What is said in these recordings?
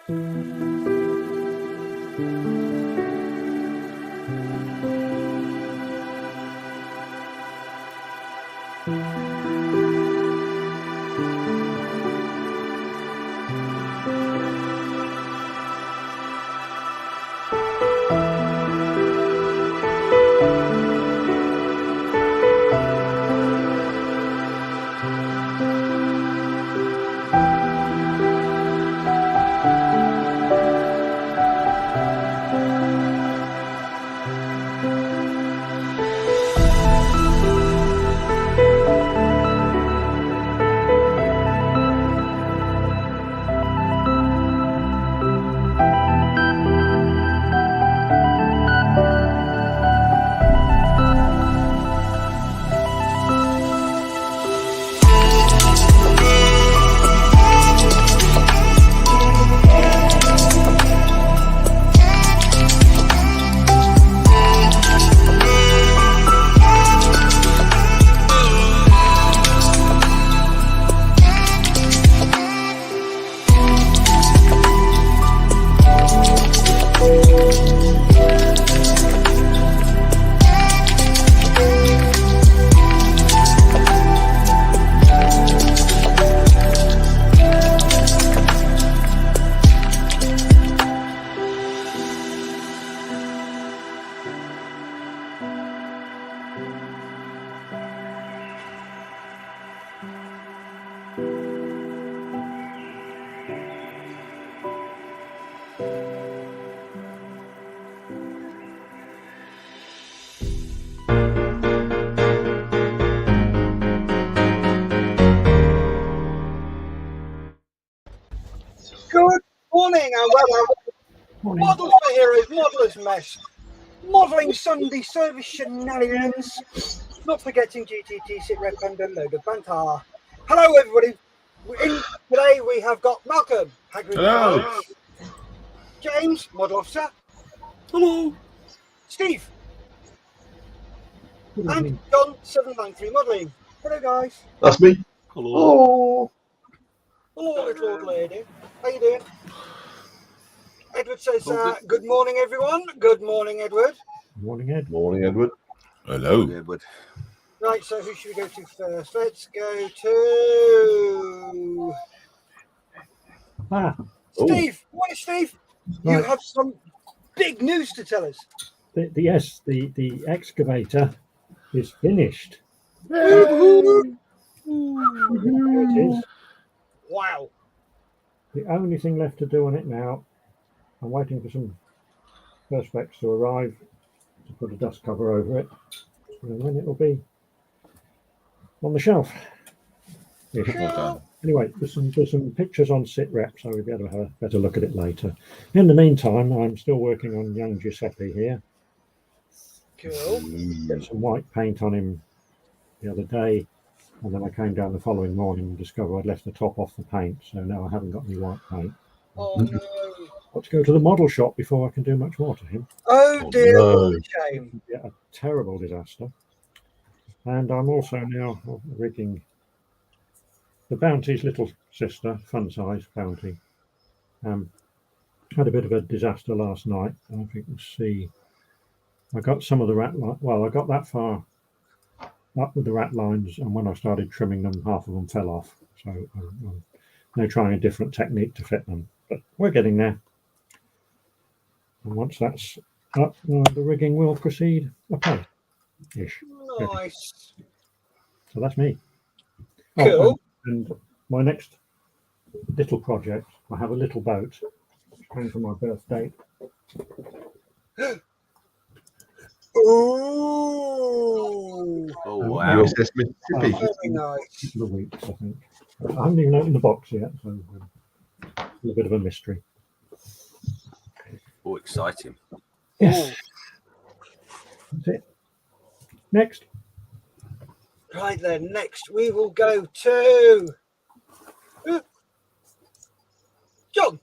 Good morning and welcome. Models for Heroes, Modelers Mesh, Modelling Sunday Service Shenanigans, not forgetting GTT, sit rep and a load of banter. Hello everybody. Today we have got Malcolm, Hello. James, Model Officer. Hello. Steve. And John, 793 Modelling. Hello guys. That's me. Hello. Hello little old lady. How you doing? Edward says, good morning, everyone. Good morning, Edward. Morning, Ed. Morning, Edward. Hello. Edward. Right, so who should we go to first? Let's go to Steve. What is Steve? Right. You have some big news to tell us. Yes, the excavator is finished. There There it is. Wow. The only thing left to do on it now, I'm waiting for some perspex to arrive to put a dust cover over it, and then it'll be on the shelf. Cool. Anyway, there's some pictures on SitRep, so we'll be able to have a better look at it later. In the meantime, I'm still working on young Giuseppe here. Cool. Get some white paint on him the other day, and then I came down the following morning and discovered I'd left the top off the paint, so now I haven't got any white paint. Oh no. Got to go to the model shop before I can do much more to him. Oh dear, no. what a shame. Yeah, a terrible disaster. And I'm also now rigging the Bounty's little sister, fun size Bounty. Had a bit of a disaster last night. I don't think you can see. I got some of the rat lines. Well, I got that far up with the rat lines, and when I started trimming them, half of them fell off. So I'm now trying a different technique to fit them. But we're getting there. And once that's up, the rigging will proceed apace-ish. Nice. So that's me. Cool. Oh, and my next little project, I have a little boat which came from my birthday. Ooh. Oh wow. USS Mississippi. Very nice. A couple of weeks, I think. I haven't even opened the box yet, so a little bit of a mystery. Oh, exciting. Yes. That's it. Next. Right then, next we will go to John.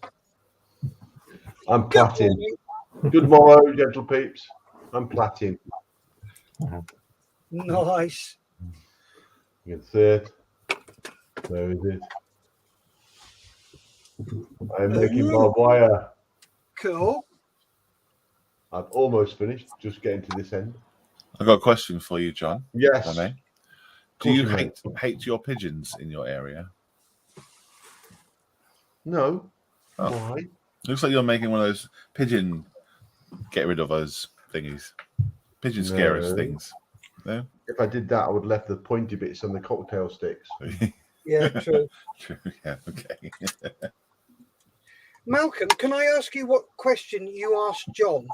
I'm Good platting. morning. Good morrow, gentle peeps. I'm platting. Nice. You can see it. Where is it? I'm making barbed wire. Cool. I've almost finished. Just getting to this end. I've got a question for you, John. Yes. If I may. Of Do course you you may. hate your pigeons in your area? No. Oh. Why? Looks like you're making one of those pigeon get rid of us thingies. Pigeon scarers No. things. No? If I did that, I would have left the pointy bits on the cocktail sticks. Yeah, true. True. Yeah, okay. Malcolm, can I ask you what question you asked John?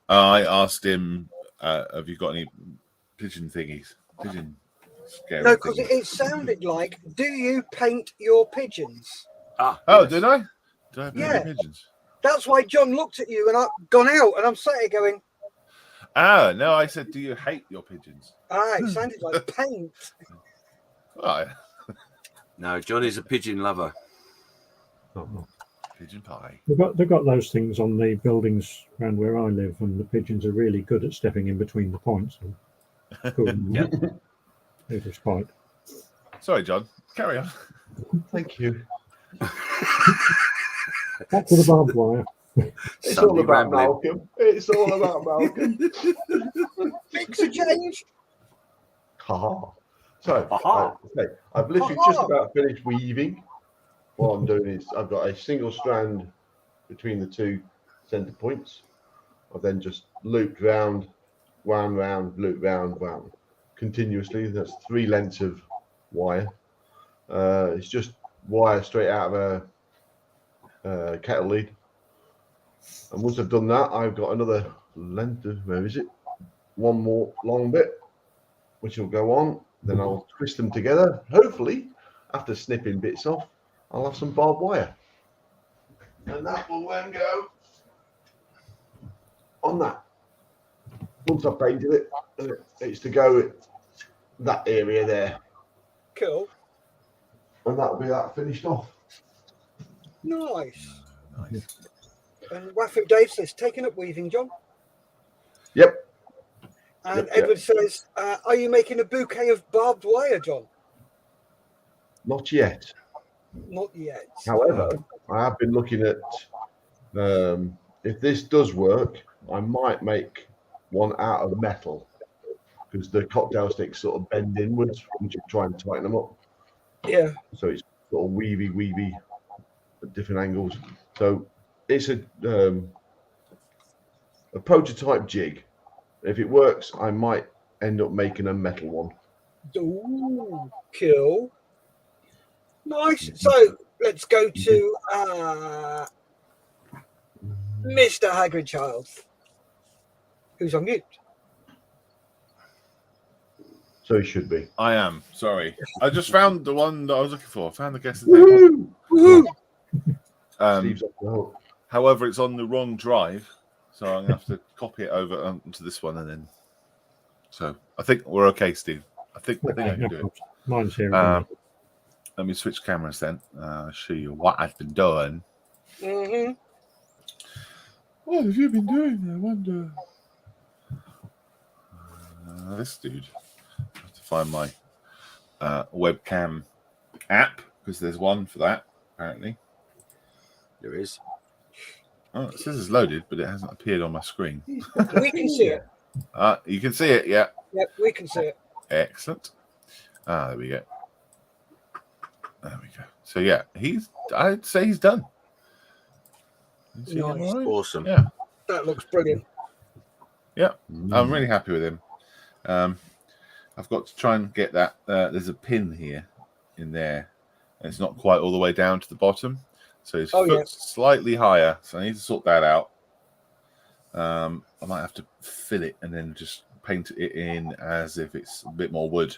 I asked him, have you got any pigeon thingies? Pigeon scarers No, because thingies. it sounded like, do you paint your pigeons? Oh, yes. did I? Did I have Yeah. pigeons? That's why John looked at you and I've gone out and I'm sat here going, Ah, no, I said, do you hate your pigeons? it sounded like paint. Oh, No, John is a pigeon lover. Oh, pigeon pie. they've got those things on the buildings around where I live, and the pigeons are really good at stepping in between the points. And cool. Yep. It was quite. Sorry, John. Carry on. Thank you. Back to the barbed wire. It's Sunday all about rambling. Malcolm. It's all about Malcolm. Mix a change. Ha. So, Ha-ha. okay, I've literally Ha-ha. just about finished weaving. What I'm doing is I've got a single strand between the two center points. I've then just looped round, wound round, looped round, wound continuously. That's 3 lengths of wire. It's just wire straight out of a kettle lead. And once I've done that, I've got another length of, where is it? One more long bit, which will go on. Then I'll twist them together. Hopefully, after snipping bits off, I'll have some barbed wire. And that will then go on that. Once I've painted it, it's to go that area there. Cool. And that'll be that finished off. Nice. Nice. And Waffle Dave says, taking up weaving, John. Yep. And Yep, Edward says, are you making a bouquet of barbed wire, John? Not yet. Not yet. However, I have been looking at if this does work, I might make one out of metal because the cocktail sticks sort of bend inwards once you try and tighten them up. Yeah. So it's sort of weavy at different angles. So it's a prototype jig. If it works, I might end up making a metal one. Ooh, cool. Nice. So let's go to Mr. Hagrid Childs, who's on mute. So it should be. I am. Sorry. I just found the one that I was looking for. I found the guest table. Woohoo! Steve's off the hook. However, it's on the wrong drive. So I'm going to have to copy it over onto this one and then. So I think we're okay, Steve. I think I can do it. Mine's here. Let me switch cameras then. Show you what I've been doing. Mm-hmm. What have you been doing? I wonder. This dude. I have to find my webcam app because there's one for that apparently. There is. Oh, it says it's loaded, but it hasn't appeared on my screen. We can see it. You can see it, yeah. Yep, we can see it. Excellent. There we go. There we go. So yeah, I'd say he's done. Is he Nice. all right? Awesome. Yeah. That looks brilliant. Yeah. I'm really happy with him. I've got to try and get that. There's a pin here in there. And it's not quite all the way down to the bottom. So his foot's slightly higher. So I need to sort that out. I might have to fill it and then just paint it in as if it's a bit more wood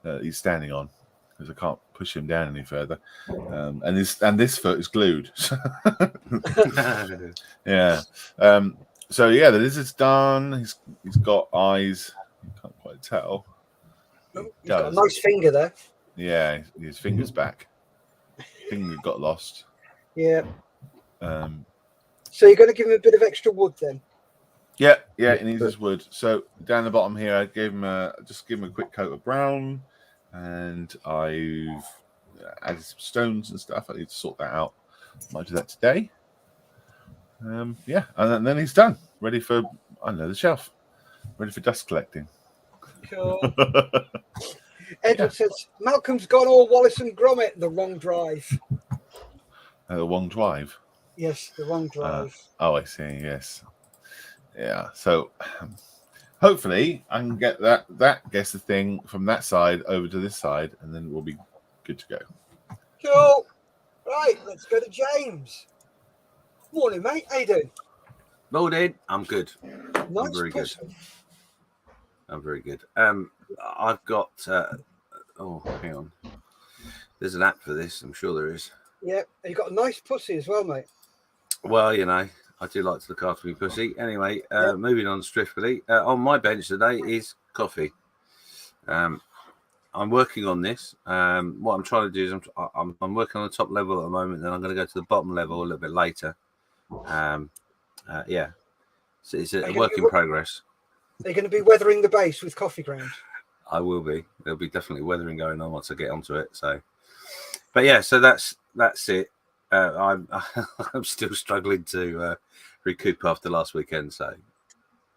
that he's standing on. Because I can't push him down any further. And this foot is glued. Yeah. So yeah, the lizard's done. He's got eyes. You can't quite tell. He's got a nice finger there. Yeah, his finger's back. Finger got lost. Yeah. So you're going to give him a bit of extra wood then? Yeah, he needs his wood. So down the bottom here, I gave him just give him a quick coat of brown, and I've added some stones and stuff. I need to sort that out. Might do that today. Yeah, and then he's done. Ready for, I don't know, the shelf. Ready for dust collecting. Cool. Edward says, Malcolm's gone all Wallace and Gromit, the wrong drive. The wrong drive. Yes, the wrong drive. Oh, I see. Yes. Yeah. So hopefully I can get that guess the thing from that side over to this side, and then we'll be good to go. Cool. Right, let's go to James. Morning, mate. How you doing? Morning. I'm good. Nice I'm very good. pussy. I'm very good. I've got. Hang on. There's an app for this. I'm sure there is. Yeah, you got a nice pussy as well, mate. Well, you know, I do like to look after my pussy. Anyway, moving on swiftly. On my bench today is coffee. I'm working on this. What I'm trying to do is I'm working on the top level at the moment, then I'm going to go to the bottom level a little bit later. Yeah. So it's a work in progress. Are you going to be weathering the base with coffee grounds? I will be. There'll be definitely weathering going on once I get onto it. So, but yeah, so that's it. I'm still struggling to recoup after last weekend. So,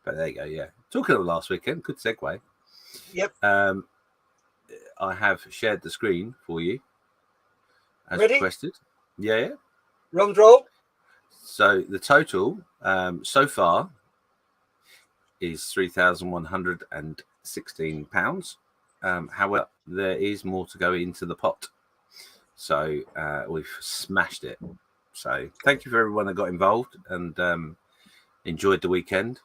but there you go. Yeah, talking of last weekend, good segue. Yep. I have shared the screen for you as Ready? requested. Yeah. Run roll. So the total so far is £3,116. However, there is more to go into the pot. So we've smashed it. So thank you for everyone that got involved and enjoyed the weekend.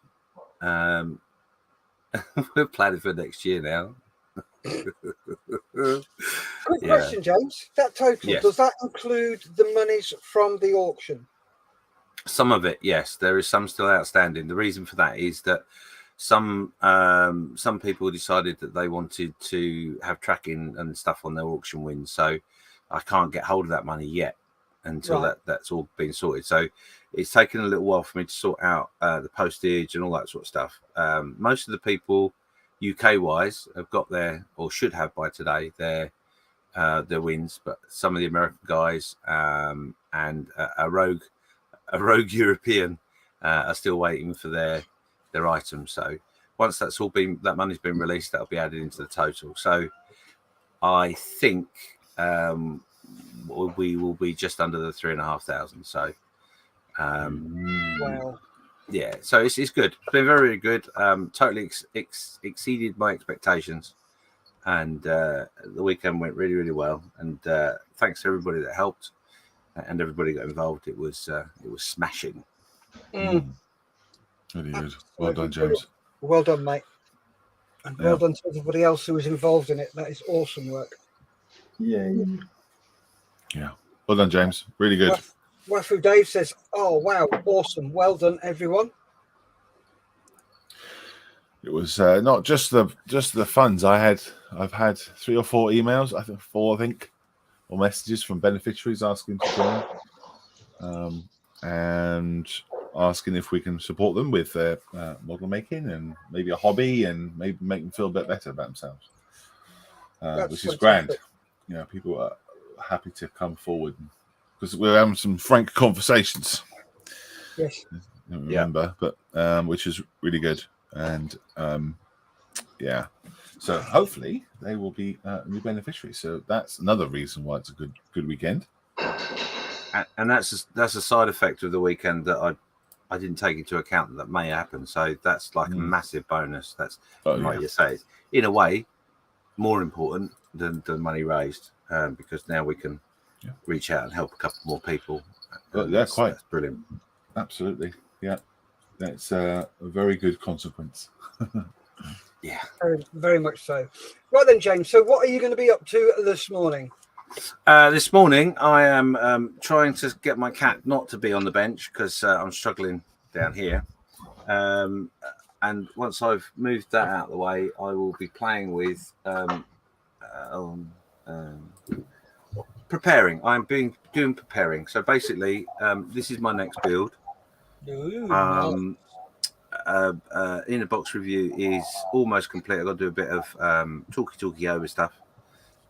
We're planning for next year now. Quick question, James. That total, Yes. Does that include the monies from the auction? Some of it, yes. There is some still outstanding. The reason for that is that some people decided that they wanted to have tracking and stuff on their auction wins. So I can't get hold of that money yet until that's all been sorted. So it's taken a little while for me to sort out the postage and all that sort of stuff. Most of the people, UK-wise, have got their, or should have by today, their wins. But some of the American guys and a rogue European are still waiting for their items. So once that money's been released, that'll be added into the total. So I think we will be just under the 3,500. So Wow. yeah, so it's good. It's been very, very good. Totally exceeded my expectations, and the weekend went really, really well. And thanks to everybody that helped and everybody got involved. It was smashing. Really good. Well done, James. Well done, mate. And well done to everybody else who was involved in it. That is awesome work. Yeah. Well done, James. Really good. Wafu Dave says, "Oh wow, awesome! Well done, everyone." It was not just the funds. I've had 3 or 4 emails. I think 4, or messages from beneficiaries asking to join, and asking if we can support them with their model making and maybe a hobby and maybe make them feel a bit better about themselves, which is grand. You know, people are happy to come forward because we're having some frank conversations. Yes. I don't remember, but which is really good. And so hopefully they will be new beneficiaries. So that's another reason why it's a good weekend. And that's a side effect of the weekend that I didn't take into account that may happen. So that's like a massive bonus. That's like you say, in a way, more important than the money raised, because now we can reach out and help a couple more people. That's brilliant. Absolutely, yeah. That's a very good consequence. Yeah, very, very much so. Right then, James. So, what are you going to be up to this morning? This morning, I am trying to get my cat not to be on the bench because I'm struggling down here. And once I've moved that out of the way, I will be playing with preparing. I'm doing preparing. So basically, this is my next build. Ooh, Inner box review is almost complete. I've got to do a bit of talky over stuff,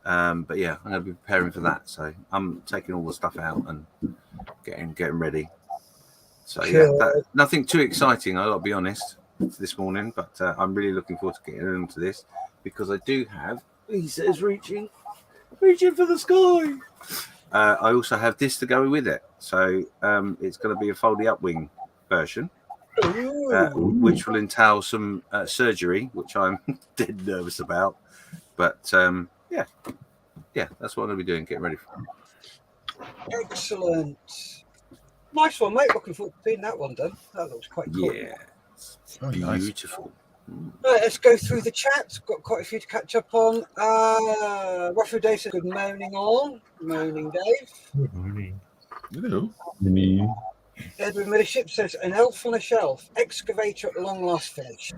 But yeah, I'm going to be preparing for that. So I'm taking all the stuff out and getting ready. So yeah, nothing too exciting, I got to be honest, this morning. But I'm really looking forward to getting into this because I do have. He says reaching for the sky. I also have this to go with it. So it's going to be a foldy up wing version, which will entail some surgery, which I'm dead nervous about. But yeah, that's what I'm going to be doing, getting ready for. Excellent. Nice one, mate. Looking forward to seeing that one done. That looks quite cool. Yeah, Very beautiful. Right, let's go through the chat. Got quite a few to catch up on. Ruffy Dave says, good morning all. Morning, Dave. Good morning. Hello. Edward Midship says, an elf on a shelf. Excavator at long last finished.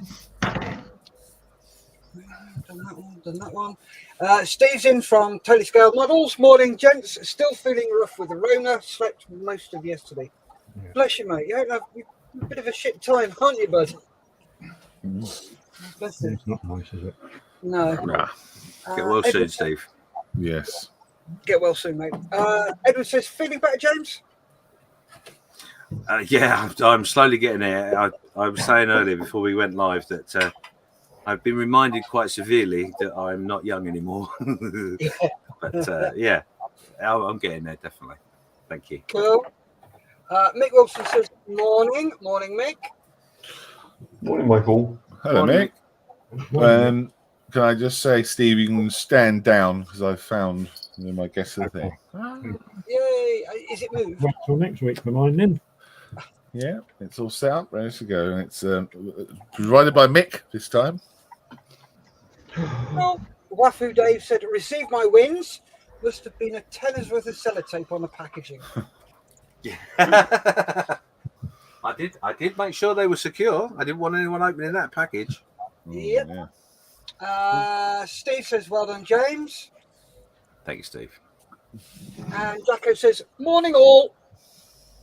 Done that one. Steve's in from Totally Scaled Models. Morning, gents. Still feeling rough with the Rona. Slept most of yesterday. Yeah. Bless you, mate. You're having a bit of a shit time, aren't you, bud? Bless you. It's not nice, is it? No. Nah. Get well soon, Steve. Yes. Get well soon, mate. Edward says, feeling better, James? Yeah, I'm slowly getting there. I was saying earlier before we went live that I've been reminded quite severely that I'm not young anymore. But yeah, I'm getting there, definitely. Thank you. Cool. Mick Wilson says, morning. Morning, Mick. Morning, Michael. Hello, Morning. Mick. Can I just say, Steve, you can stand down because I found my guess of the thing. Yay. Is it moved? Wait till next week for mine then. Yeah, it's all set up, ready to go. And it's provided by Mick this time. Well, Wafu Dave said, received my wins. Must have been a tenner's worth of sellotape on the packaging. Yeah. I did make sure they were secure. I didn't want anyone opening that package. Yep. Yeah. Steve says, well done, James. Thank you, Steve. And Jacko says, morning all.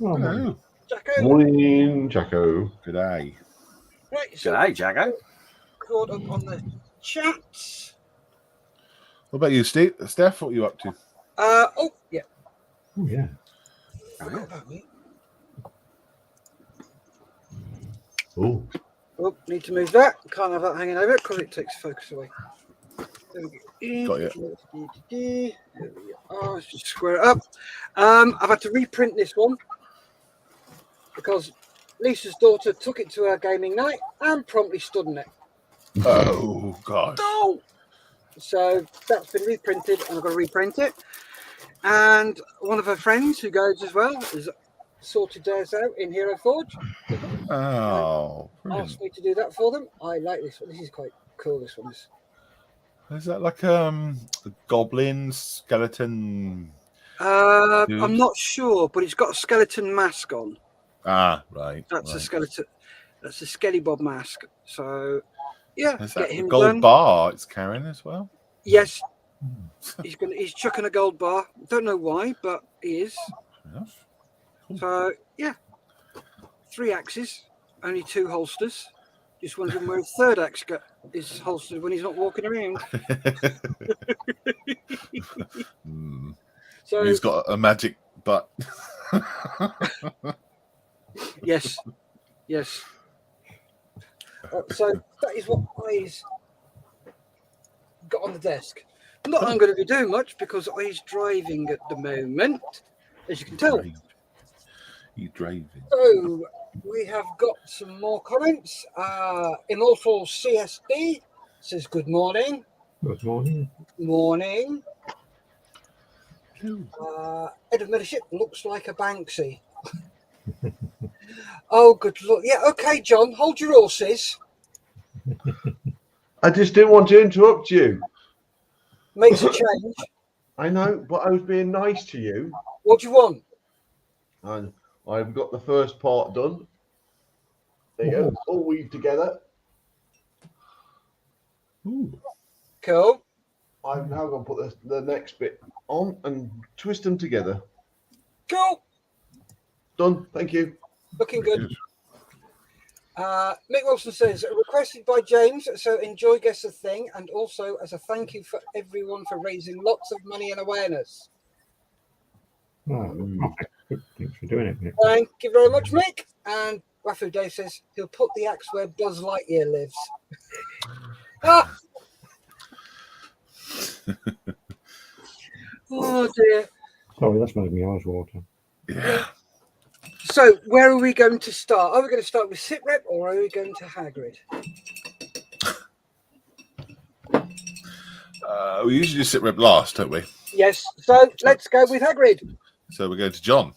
Oh, Hello. Jacko. Morning, Jacko. Good day. Right, so G'day, Jacko. caught up on the chat. What about you, Steve? Steph, what are you up to? Oh, yeah. Oh, yeah. Forgot about me. Oh, Oh, need to move that. Can't have that hanging over because it takes focus away. There we go. Got There we are. Let's just square it up. I've had to reprint this one because Lisa's daughter took it to her gaming night and promptly stood in it. Oh, God. No! So that's been reprinted and I've got to reprint it. And one of her friends who goes as well has sorted theirs out in Hero Forge. Oh, brilliant. Asked me to do that for them. I like this one. This is quite cool. This one is. Is that like a goblin skeleton? I'm not sure, but it's got a skeleton mask on. Ah, right. That's a right. skeleton. That's a Skelly Bob mask. So, yeah, Is get that the him gold done. bar it's carrying as well? Yes, he's chucking a gold bar. Don't know why, but he is. Enough. Cool. So, yeah, 3 axes, only 2 holsters. Just wondering where his third axe is holstered when he's not walking around. So He's got a magic butt. yes. So that is what I've got on the desk. Not I'm going to be doing much because he's driving at the moment, as you can tell. He's driving. So we have got some more comments. Immortal CSD says good morning. Good morning. Morning. Head of Midship looks like a Banksy. Oh, good luck. Yeah, okay, John, hold your horses. I just didn't want to interrupt you. Makes a change. I know, but I was being nice to you. What do you want? And I've got the first part done. There you go. All weaved together. Ooh. Cool. I'm now going to put the next bit on and twist them together. Cool. Done. Thank you. Looking good. Mick Wilson says, requested by James, so enjoy Guess the Thing, and also as a thank you for everyone for raising lots of money and awareness. Oh, thanks for doing it, Nick. Thank you very much, Mick. And Rafu Dave says he'll put the axe where Buzz Lightyear lives. Oh dear. Sorry, that's made me eyes water. Yeah. So, where are we going to start? Are we going to start with Sitrep or are we going to Hagrid? We usually sit rep last, don't we? Yes. So, let's go with Hagrid. So we're going to John.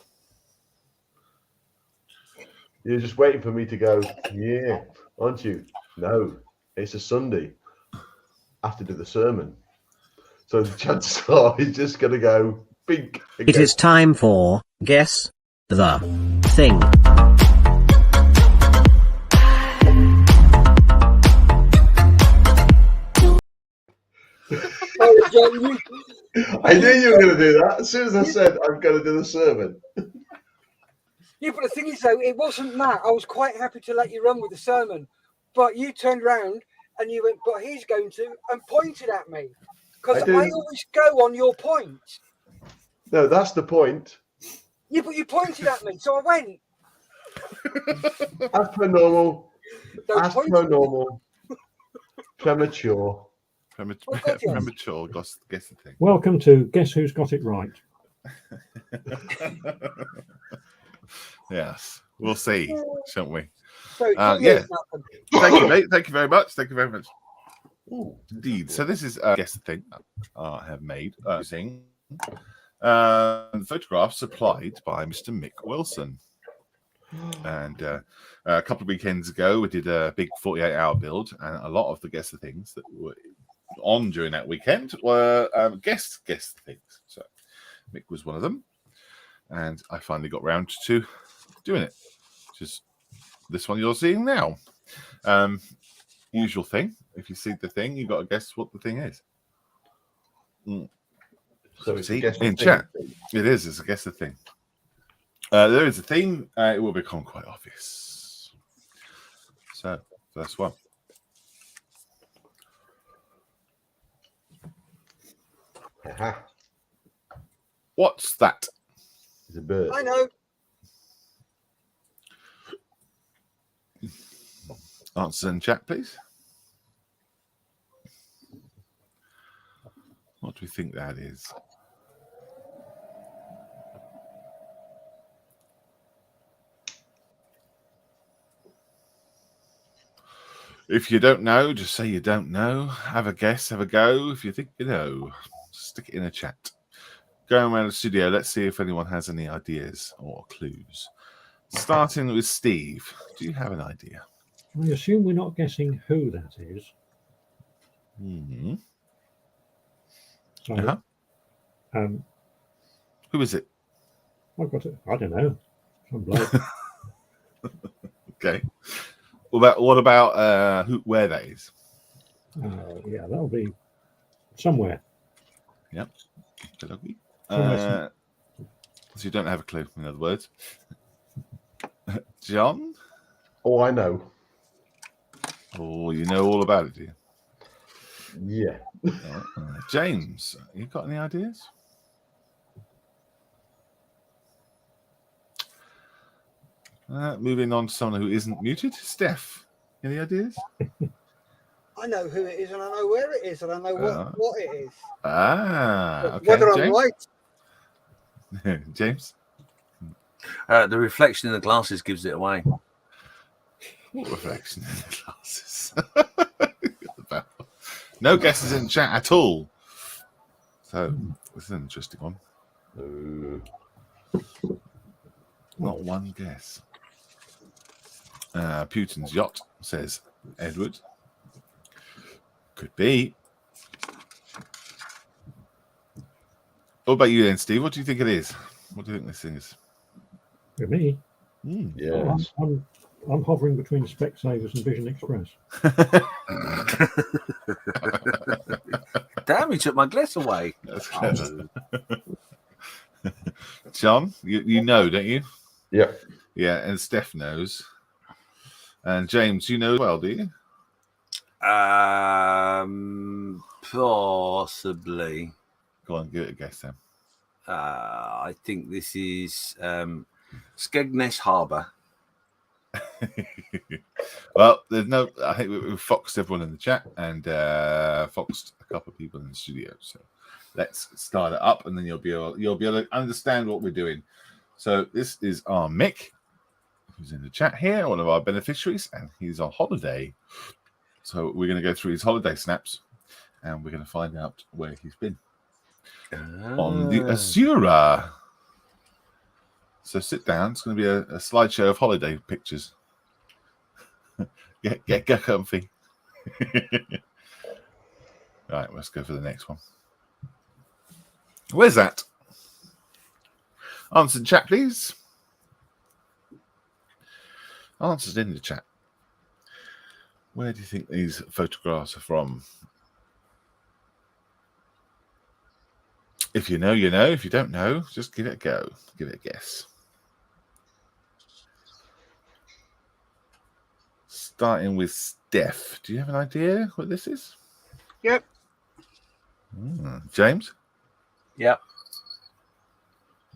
You're just waiting for me to go, yeah, aren't you? No, it's a Sunday. I have to do the sermon. So the chances are he's just going to go big. It is time for Guess the Thing. Oh, John, I knew you were going to do that. As soon as I said I'm going to do the sermon. Yeah, but the thing is, though, it wasn't that. I was quite happy to let you run with the sermon. But you turned around and you went, but he's going to, and pointed at me. Because I always go on your point. No, that's the point. Yeah, but you pointed at me, so I went. As per normal. Don't As point per at me. normal. Premature. Premature. Guess the thing. Welcome to Guess Who's Got It Right. Yes, we'll see, shan't we? So, yeah. Thank you, mate. Thank you very much. Thank you very much. Ooh, indeed. So this is Guess the Thing I have made using photographs supplied by Mr. Mick Wilson. And a couple of weekends ago, we did a big 48-hour build, and a lot of the Guess the Things that were on during that weekend were guess the things. So Mick was one of them, and I finally got round to doing it, which is this one you're seeing now. Usual thing. If you see the thing, you've got to guess what the thing is. So it's see, in chat, it is. It's a Guess the Thing. There is a theme. It will become quite obvious. So, first one. Aha. What's that? It's a bird. I know. Answer in chat, please. What do we think that is? If you don't know, just say you don't know. Have a guess, have a go. If you think you know, stick it in a chat. Going around the studio, let's see if anyone has any ideas or clues. Starting with Steve. Do you have an idea? I assume we're not guessing who that is. Mm-hmm. So, Who is it? I've got it. I don't know. Some bloke. Okay. What about where that is? Yeah, that'll be somewhere. Yep. So you don't have a clue, in other words. John? Oh, I know. Oh, you know all about it, do you? Yeah. James, you got any ideas? Moving on to someone who isn't muted. Steph, any ideas? I know who it is and I know where it is and I know what it is. Okay. Whether I'm James? right. James? The reflection in the glasses gives it away. What reflection in the glasses? No guesses in chat at all. So, this is an interesting one. Not one guess. Putin's yacht, says Edward. Could be. What about you then, Steve? What do you think it is? What do you think this thing is? For me, Yes. I'm hovering between Specsavers and Vision Express. Damn, you took my glass away. John, you know, don't you? Yeah. Yeah, and Steph knows. And James, you know as well, do you? Possibly. Go on, give it a guess then. I think this is Skegness Harbour. Well, there's no. I think we've foxed everyone in the chat and foxed a couple of people in the studio. So let's start it up, and then you'll be able to understand what we're doing. So this is our Mick, who's in the chat here, one of our beneficiaries, and he's on holiday. So we're going to go through his holiday snaps, and we're going to find out where he's been on the Azura. So sit down. It's going to be a slideshow of holiday pictures. Get comfy. Right, let's go for the next one. Where's that? Answer in chat, please. Answers in the chat. Where do you think these photographs are from? If you know, you know. If you don't know, just give it a go. Give it a guess. Starting with Steph. Do you have an idea what this is? Yep. James? Yep.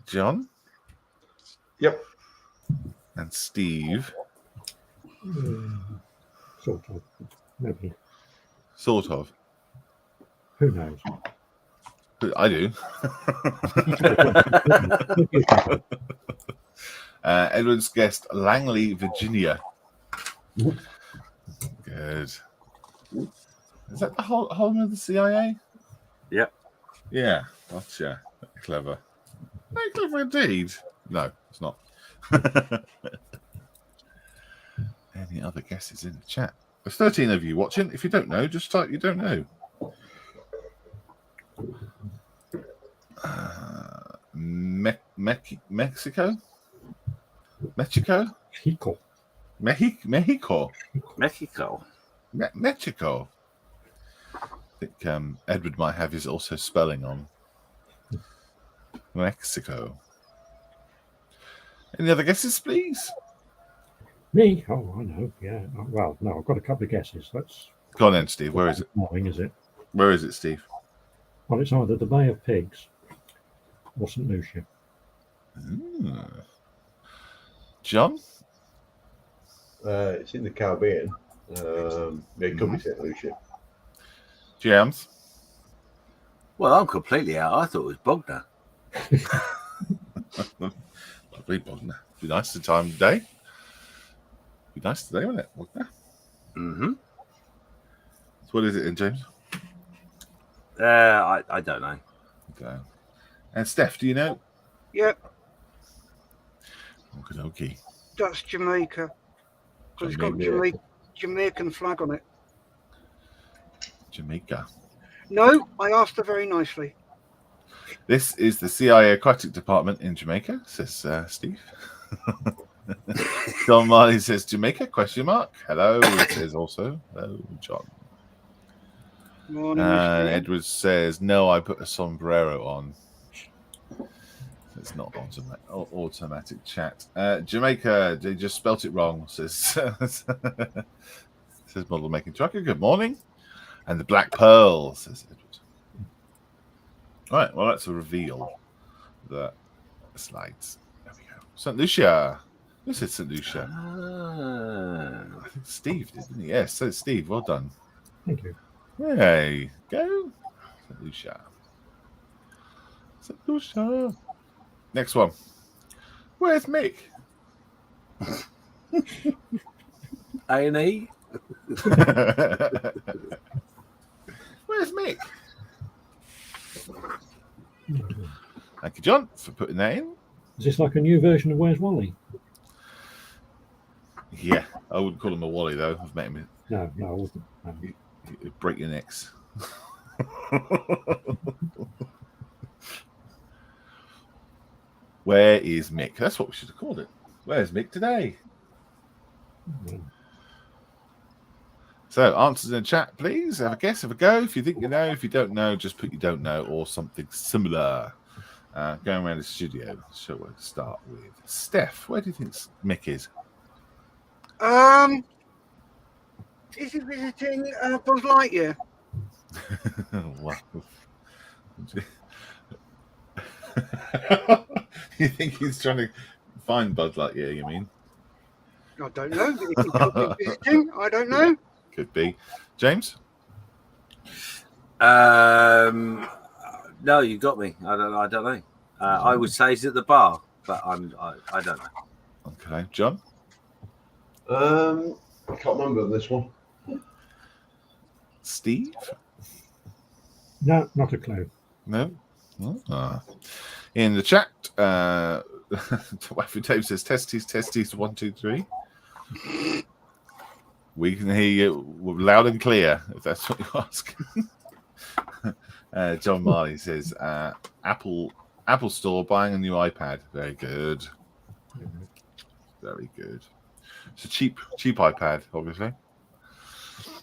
John? Yep. And Steve? Sort of. Maybe. Sort of. Who knows? I do. Edward's guessed Langley, Virginia. Good. Is that the home of the CIA? Yep. Yeah. Gotcha. Very clever. Very clever indeed. No, it's not. Any other guesses in the chat? There's 13 of you watching. If you don't know, just type you don't know. Mexico? Mexico? Mexico. Mexico. Mexico. Mexico. I think Edward might have his also spelling on. Mexico. Any other guesses, please? Me? Oh, I know. Yeah. Well, no, I've got a couple of guesses. Let's. Go on then, Steve. Where is it? Morning, is it? Where is it, Steve? Well, it's either the Bay of Pigs or St. Lucia. John? It's in the Caribbean. It could be St. Lucia. James? Well, I'm completely out. I thought it was Bognor. Lovely, Bognor. Be nice the time of day. Be nice today, wouldn't it? Bognor? Mm-hmm. So what is it in, James? I don't know. Okay. And Steph, do you know? Yep. Okay. That's Jamaica. Because it's got Jamaican flag on it. Jamaica. No, I asked her very nicely. This is the CIA Aquatic Department in Jamaica, says Steve. John Marley says Jamaica, question mark. Hello, it says also. Hello, John. Morning, And Edward says, no, I put a sombrero on. It's not automatic chat. Jamaica, they just spelt it wrong, says says Model Making Trucker. Good morning. And the Black Pearl, says Edward. All right, well, that's a reveal. The slides. There we go. St. Lucia. Who said St. Lucia? I think Steve did, didn't he? Yes, so Steve, well done. Thank you. There you go. St. Lucia. St. Lucia. Next one. Where's Mick? A&E? Where's Mick? Thank you, John, for putting that in. Is this like a new version of Where's Wally? Yeah, I wouldn't call him a Wally, though. I've met him. No, I wouldn't. No. He'd break your necks. Where is Mick? That's what we should have called it. Where's Mick today? So, answers in the chat, please. Have a guess, have a go. If you think you know, if you don't know, just put you don't know or something similar. Going around the studio. So we'll start with Steph. Where do you think Mick is? Is he visiting Buzz Lightyear? Wow. You think he's trying to find Bud Lightyear, you mean? I don't know. If he could be visiting, I don't know. Could be. James? No, you got me. I don't know. I would say he's at the bar, but I don't know. Okay. John? I can't remember this one. Steve? No, not a clue. No? In the chat, Waffy Dave says, testes, 1, 2, 3. We can hear you loud and clear, if that's what you're asking. John Marley says, Apple Store buying a new iPad. Very good. Very good. It's a cheap iPad, obviously.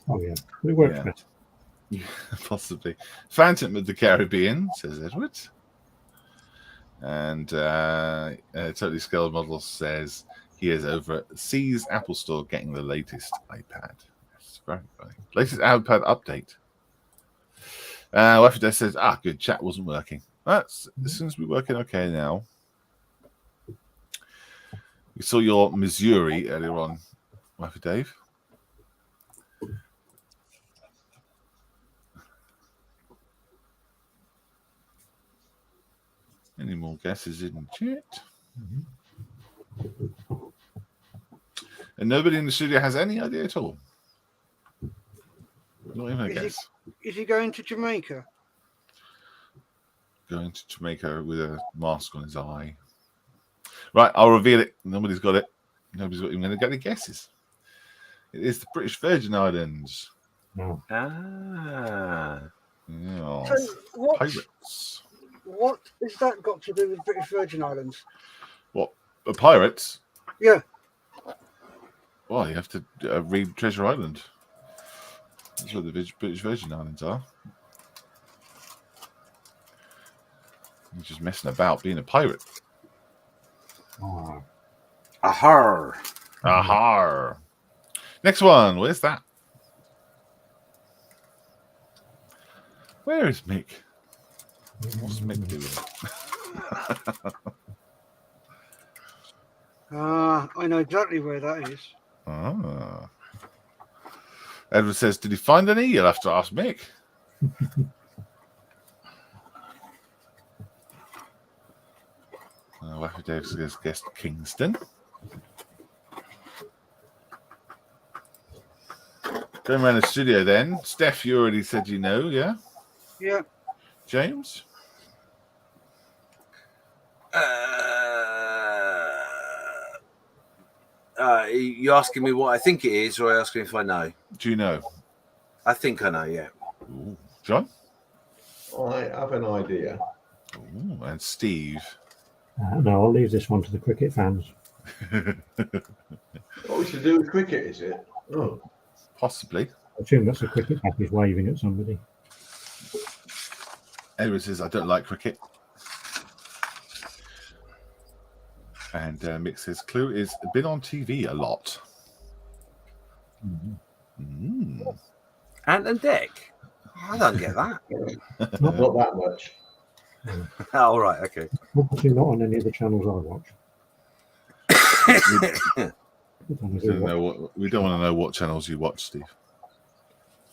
Oh, yeah. It works better. Yeah, possibly. Phantom of the Caribbean, says Edward. And Totally Scaled Model says he is over at C's Apple Store getting the latest iPad. Yes, very funny. Latest iPad update. Waffy says, good, chat wasn't working. It seems to be working okay now. We saw your Missouri earlier on, Waffy Dave. Any more guesses in chat? And nobody in the studio has any idea at all. Not even a guess. Is he going to Jamaica? Going to Jamaica with a mask on his eye. Right, I'll reveal it. Nobody's got it. Nobody's got even going to get any guesses. It is the British Virgin Islands. No. Yeah. So Pirates. what has that got to do with British Virgin Islands? What? The pirates? Yeah. Well, you have to read Treasure Island. That's where the British Virgin Islands are. You're just messing about being a pirate. Oh. Ahar. Ahar. Next one. Where's that? Where is Mick? What's Mick doing? I know exactly where that is. Edward says, did he find any? You'll have to ask Mick. Waffy Dave has guessed Kingston. Going around the studio then. Steph, you already said you know, yeah? Yeah. James? You asking me what I think it is, or are you asking if I know? Do you know? I think I know, yeah. Ooh. John? I have an idea. Ooh, and Steve? No, I'll leave this one to the cricket fans. What we should do with cricket, is it? Oh. Possibly. I assume that's a cricket bat is waving at somebody. Edward says, I don't like cricket. And Mick says, clue is been on TV a lot. Ant and Dec? I don't get that. Not that much. Oh, right, okay. Obviously not on any of the channels I watch. We don't want to know what channels you watch, Steve.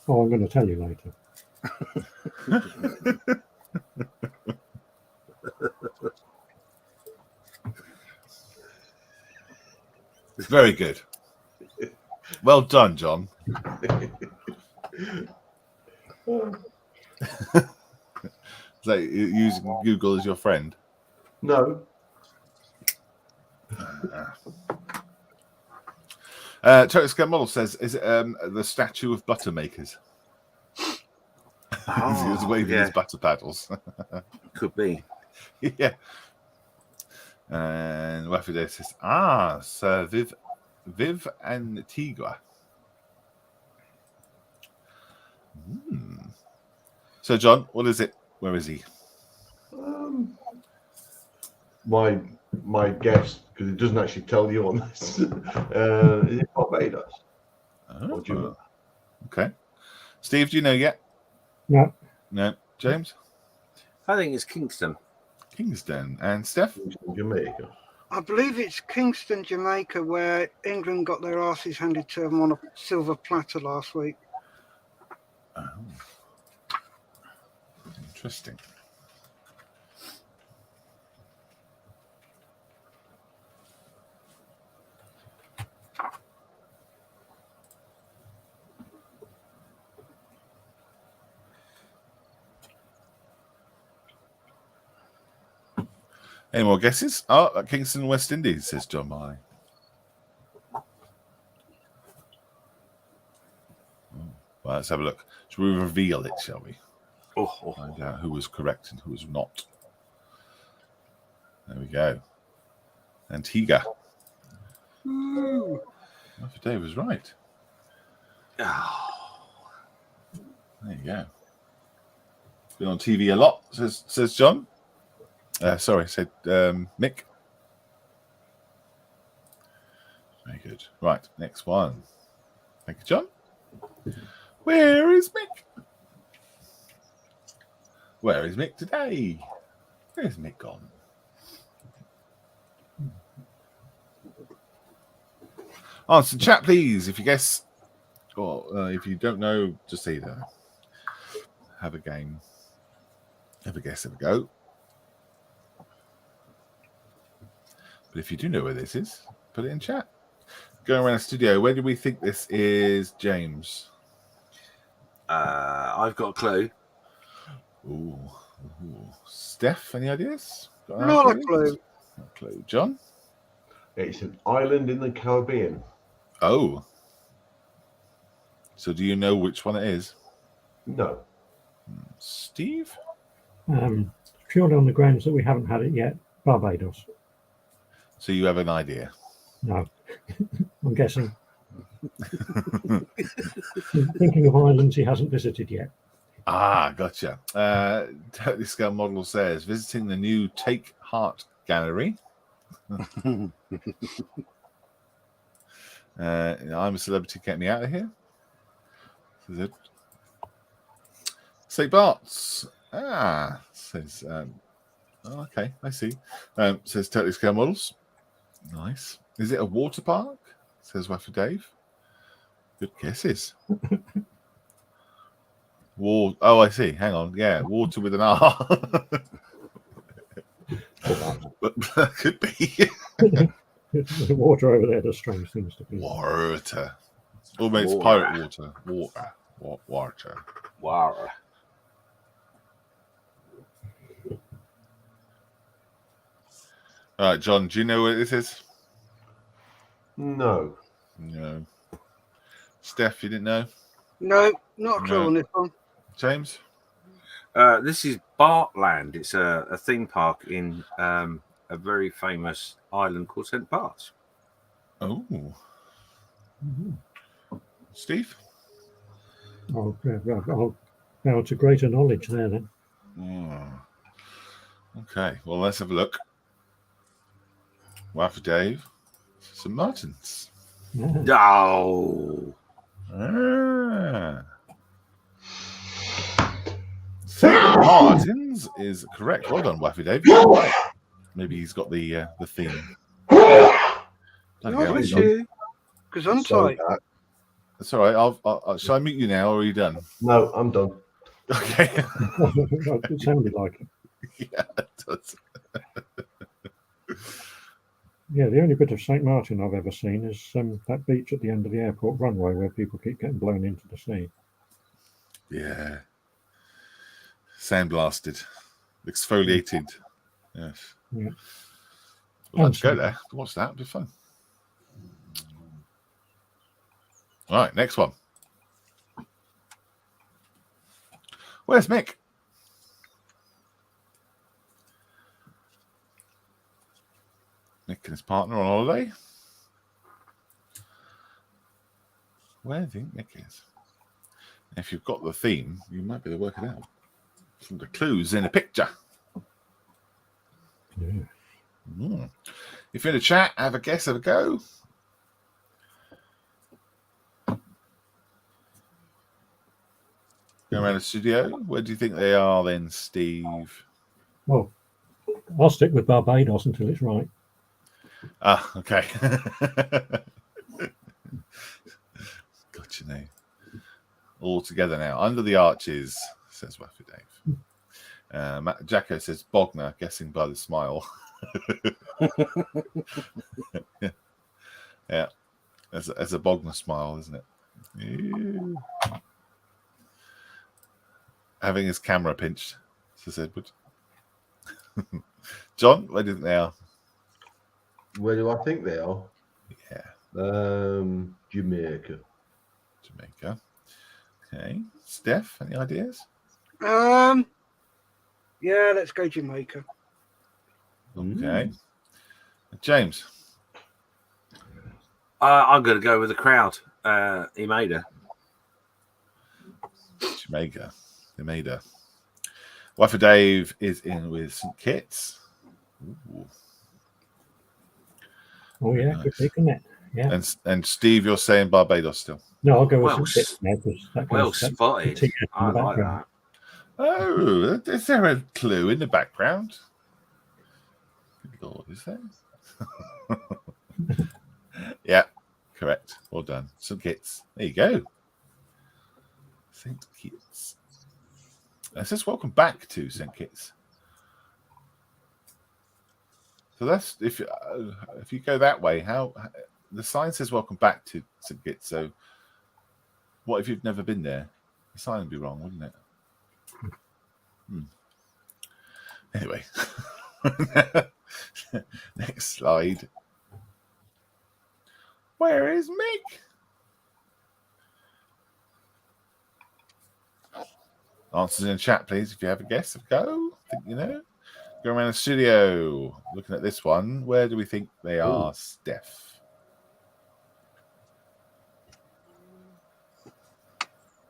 Oh, I'm going to tell you later. Very good. Well done, John. So using Google as your friend? No. Total Scale Model says, is it the statue of Buttermakers? He was waving his butter paddles. Could be. Yeah. And Waffy says, Sir Viv Antigua. So, John, what is it? Where is he? My guess, because it doesn't actually tell you on this, is it Barbados? Oh. Okay. Steve, do you know yet? No, No. James? I think it's Kingston. Kingston. And Steph? Jamaica. I believe it's Kingston, Jamaica, where England got their asses handed to them on a silver platter last week. Oh. Interesting. Any more guesses? Oh, Kingston, West Indies, says John Marley. Well, let's have a look. Shall we reveal it, shall we? Find out who was correct and who was not. There we go. Antigua. Ooh. Alpha Dave was right. Oh. There you go. Been on TV a lot, says John. Sorry, said Mick. Very good. Right, next one. Thank you, John. Where is Mick? Where is Mick today? Where's Mick gone? Answer chat, please. If you guess, or if you don't know, just say that. Have a game. Have a guess. Have a go. But if you do know where this is, put it in chat. Going around the studio, where do we think this is, James? I've got a clue. Ooh. Steph, any ideas? Not a clue. Not a clue. John? It's an island in the Caribbean. Oh. So do you know which one it is? No. Steve? Purely on the grounds that we haven't had it yet, Barbados. So you have an idea? No, I'm guessing. Thinking of islands he hasn't visited yet. Ah, gotcha. Totally Scale Model says, visiting the new Take Heart Gallery. I'm a celebrity, get me out of here. This is it. Say Barts. Says, okay, I see. Says Totally Scale Models. Nice. Is it a water park? Says Waffle Dave. Good guesses. Oh, I see. Hang on. Yeah, water with an R. But could be. The water over there does strange things to people. Water. Almost pirate water. Water. Wow. All right, John, do you know what this is? No. No. Steph, you didn't know? No, not a clue on this one. James? This is Bartland. It's a theme park in a very famous island called St. Bart's. Oh. Mhm. Steve? I'll bow to greater knowledge there then. Okay, well, let's have a look. Wow, for Dave. St. Mertens. Yeah. Oh. St. Martin's is correct. Well done, Waffy Dave. Right. Maybe he's got the theme. Because I'm tight. That's all right. I'll shall I mute you now, or are you done? No, I'm done. Okay. It sounded like it. Yeah, it does. Yeah, the only bit of St. Martin I've ever seen is that beach at the end of the airport runway where people keep getting blown into the sea. Yeah. Sandblasted. Exfoliated. Yes. Yeah. We'll have to go there to watch that. It'll be fun. All right, next one. Where's Mick? Mick and his partner on holiday. Where do you think Mick is? If you've got the theme, you might be able to work it out from the clues in the picture. Yeah. If you're in the chat, have a guess, have a go. Going around the studio. Where do you think they are then, Steve? Well, I'll stick with Barbados until it's right. Ah, okay. Got you now. All together now. Under the arches, says Waffy Dave. Jacko says Bogner, guessing by the smile. Yeah. As a Bogner smile, isn't it? Yeah. Having his camera pinched, says Edward. John, where do you think they are? Where do I think they are? Yeah. Jamaica. Jamaica. Okay. Steph, any ideas? Yeah, let's go Jamaica. Okay. James. I'm going to go with the crowd. Imada. Jamaica. Wife of Dave is in with St. Kitts. Ooh. Oh yeah, Nice. good pick, isn't it? Yeah. And Steve, you're saying Barbados still. No, I'll go with Well, some bits now, 'cause that Well goes- that's spotted. the TS in I the like background. that. Oh, is there a clue in the background? Good Lord, is there? Yeah, correct. Well done. St. Kitts. There you go. St. Kitts. It says welcome back to St. Kitts. So that's if you go that way, how the sign says welcome back to St. Kitts. So what if you've never been there? The sign would be wrong, wouldn't it? Anyway, next slide. Where is Mick? Answers in the chat, please, if you have a guess. Go. Think you know. Go around the studio. Looking at this one. Where do we think they are, Steph?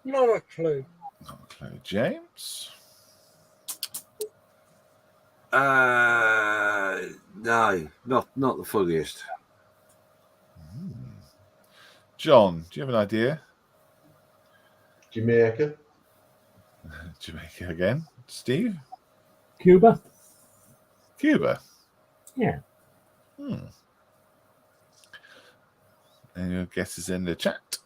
Not a clue. Not a clue. James? No, not the funniest. John, do you have an idea? Jamaica. Jamaica again. Steve? Cuba. Cuba. Yeah. And your guesses in the chat.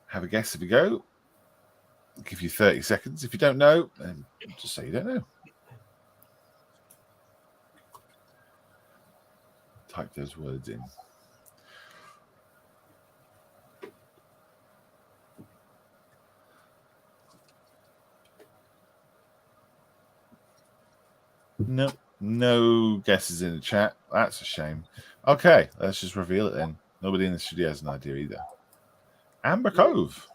Have a guess if you go. I'll give you 30 seconds. If you don't know, then just say you don't know. Type those words in. No guesses in the chat. That's a shame. Okay, let's just reveal it then. Nobody in the studio has an idea either. Amber Cove.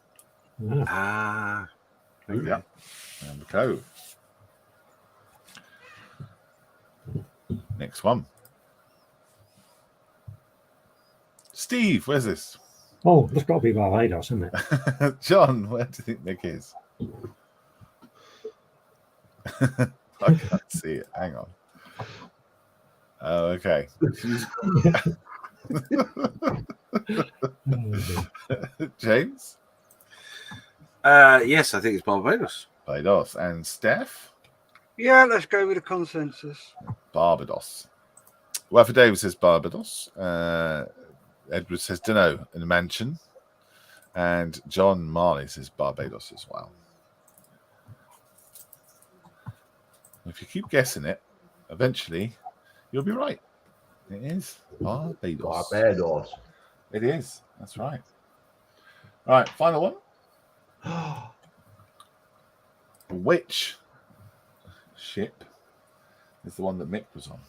Ah. Yeah. Amber Cove. Next one. Steve, where's this? Oh, that's got to be Barbados, isn't it? John, where do you think Nick is? I can't see it. Hang on. Oh, okay. James? Yes, I think it's Barbados. Barbados. And Steph? Yeah, let's go with a consensus. Barbados. Well, for David says Barbados. Edward says dunno in the mansion. And John Marley says Barbados as well. If you keep guessing it, eventually you'll be right. It is Barbados. Barbados. It is. That's right. All right, final one. Which ship is the one that Mick was on?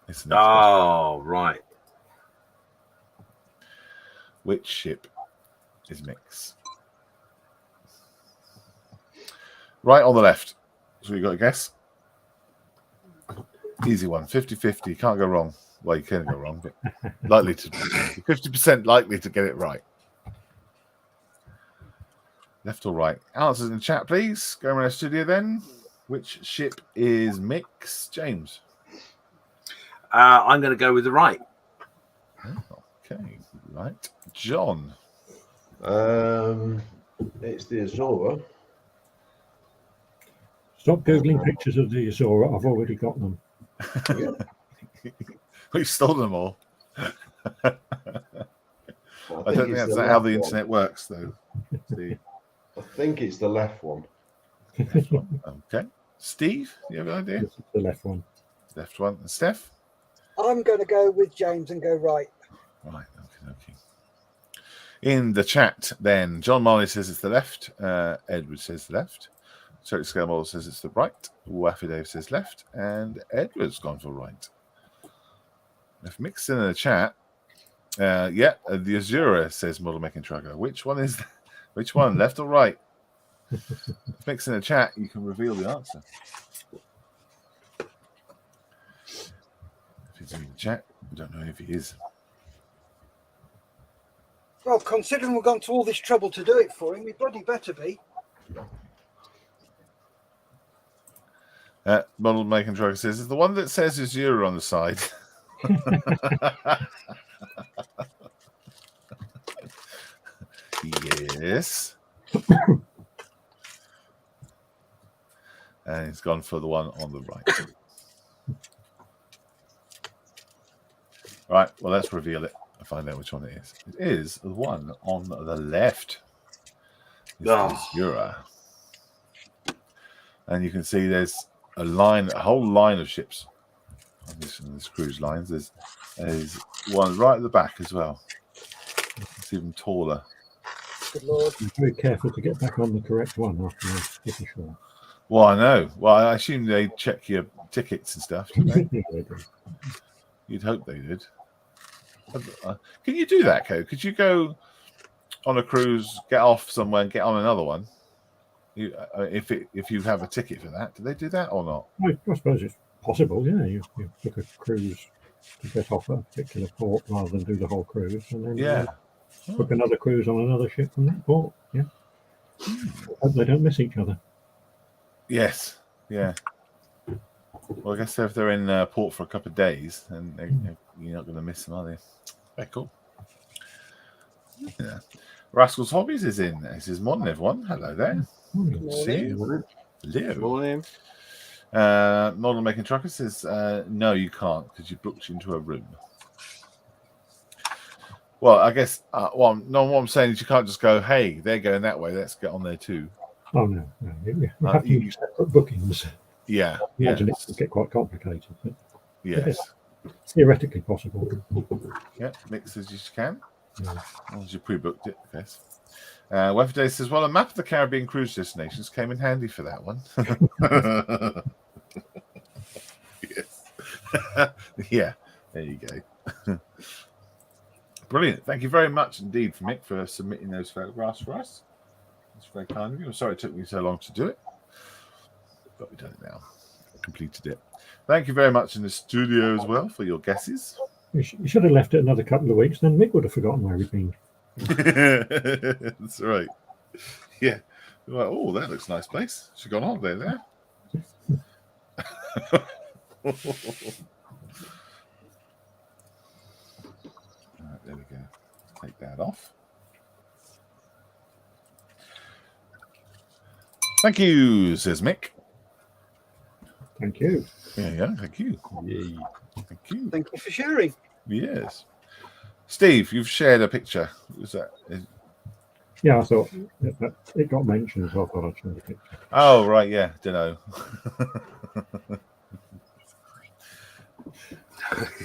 It's the next Oh, right. question. Which ship is Mick's? Right on the left. So you got a guess? Easy one. 50-50. Can't go wrong. Well, you can go wrong, but likely to 50% likely to get it right. Left or right? Answers in the chat, please. Go around the studio then. Which ship is Mick's? James? I'm going to go with the right. Oh, okay. Right. John? It's the Azora. Stop Googling pictures of the Azora. I've already got them. We stole them all. I don't think it's that's the how the left internet works, though. See. I think it's the left one. Okay. Steve, you have an idea? This is the left one. Left one. And Steph? I'm going to go with James and go right. Right. Okay. In the chat, then, John Marley says it's the left. Edward says the left. Celtic Scale Model says it's the right. Waffy Dave says left. And Edward's gone for right. If Mick's in the chat, the Azura says model making trucker. Which one is that? Which one, left or right? If Mick's in the chat, you can reveal the answer. If he's in the chat, I don't know if he is. Well, considering we've gone to all this trouble to do it for him, we bloody better be. Model making trucker says it's the one that says Azura on the side. Yes. And he's gone for the one on the right. Right, well, let's reveal it and find out which one it is. It is the one on the left. It's Azura. And you can see there's a whole line of ships on this cruise lines. There's one right at the back as well. It's even taller. Good Lord. Be very careful to get back on the correct one after you're pretty sure. Well, I know. Well, I assume they check your tickets and stuff, don't they? Yeah, they do. You'd hope they did. Can you do that, Co? Could you go on a cruise, get off somewhere, and get on another one? If you have a ticket for that, do they do that or not? I suppose it's possible. Yeah, you book a cruise to get off at a particular port rather than do the whole cruise, and then book another cruise on another ship from that port. Yeah, hope they don't miss each other. Yes. Yeah. Well, I guess if they're in port for a couple of days, then you're not going to miss them, are they? Very cool. Yeah. Rascals Hobbies is in. He says, morning, everyone. Hello there. See you. Hello. Morning. Model Making Trucker says, no, you can't because you booked into a room. Well, I guess, what I'm saying is you can't just go, hey, they're going that way. Let's get on there too. Oh, no. You have to use separate bookings. Yeah. Imagine it would get quite complicated. But yes. It's theoretically possible. Yeah, mix as you can. Yeah. As long as you pre-booked it, I guess. Weatherday says, well, a map of the Caribbean cruise destinations came in handy for that one. Yes. Yeah, there you go. Brilliant. Thank you very much indeed, Mick, for submitting those photographs for us. It's very kind of you. I'm sorry it took me so long to do it, but we've done it now. Completed it. Thank you very much in the studio as well for your guesses. You should have left it another couple of weeks, then Mick would have forgotten where he'd been. That's right. Yeah. Like, oh, that looks a nice place. She's gone on there. Right, there we go. Take that off. Thank you, says Mick. Thank you. Yeah, thank you. Yay. Thank you. Thank you for sharing. Yes. Steve, you've shared a picture. Was that? Yeah, I thought it got mentioned, so I thought I'd show the picture. Oh, right, yeah. Dunno.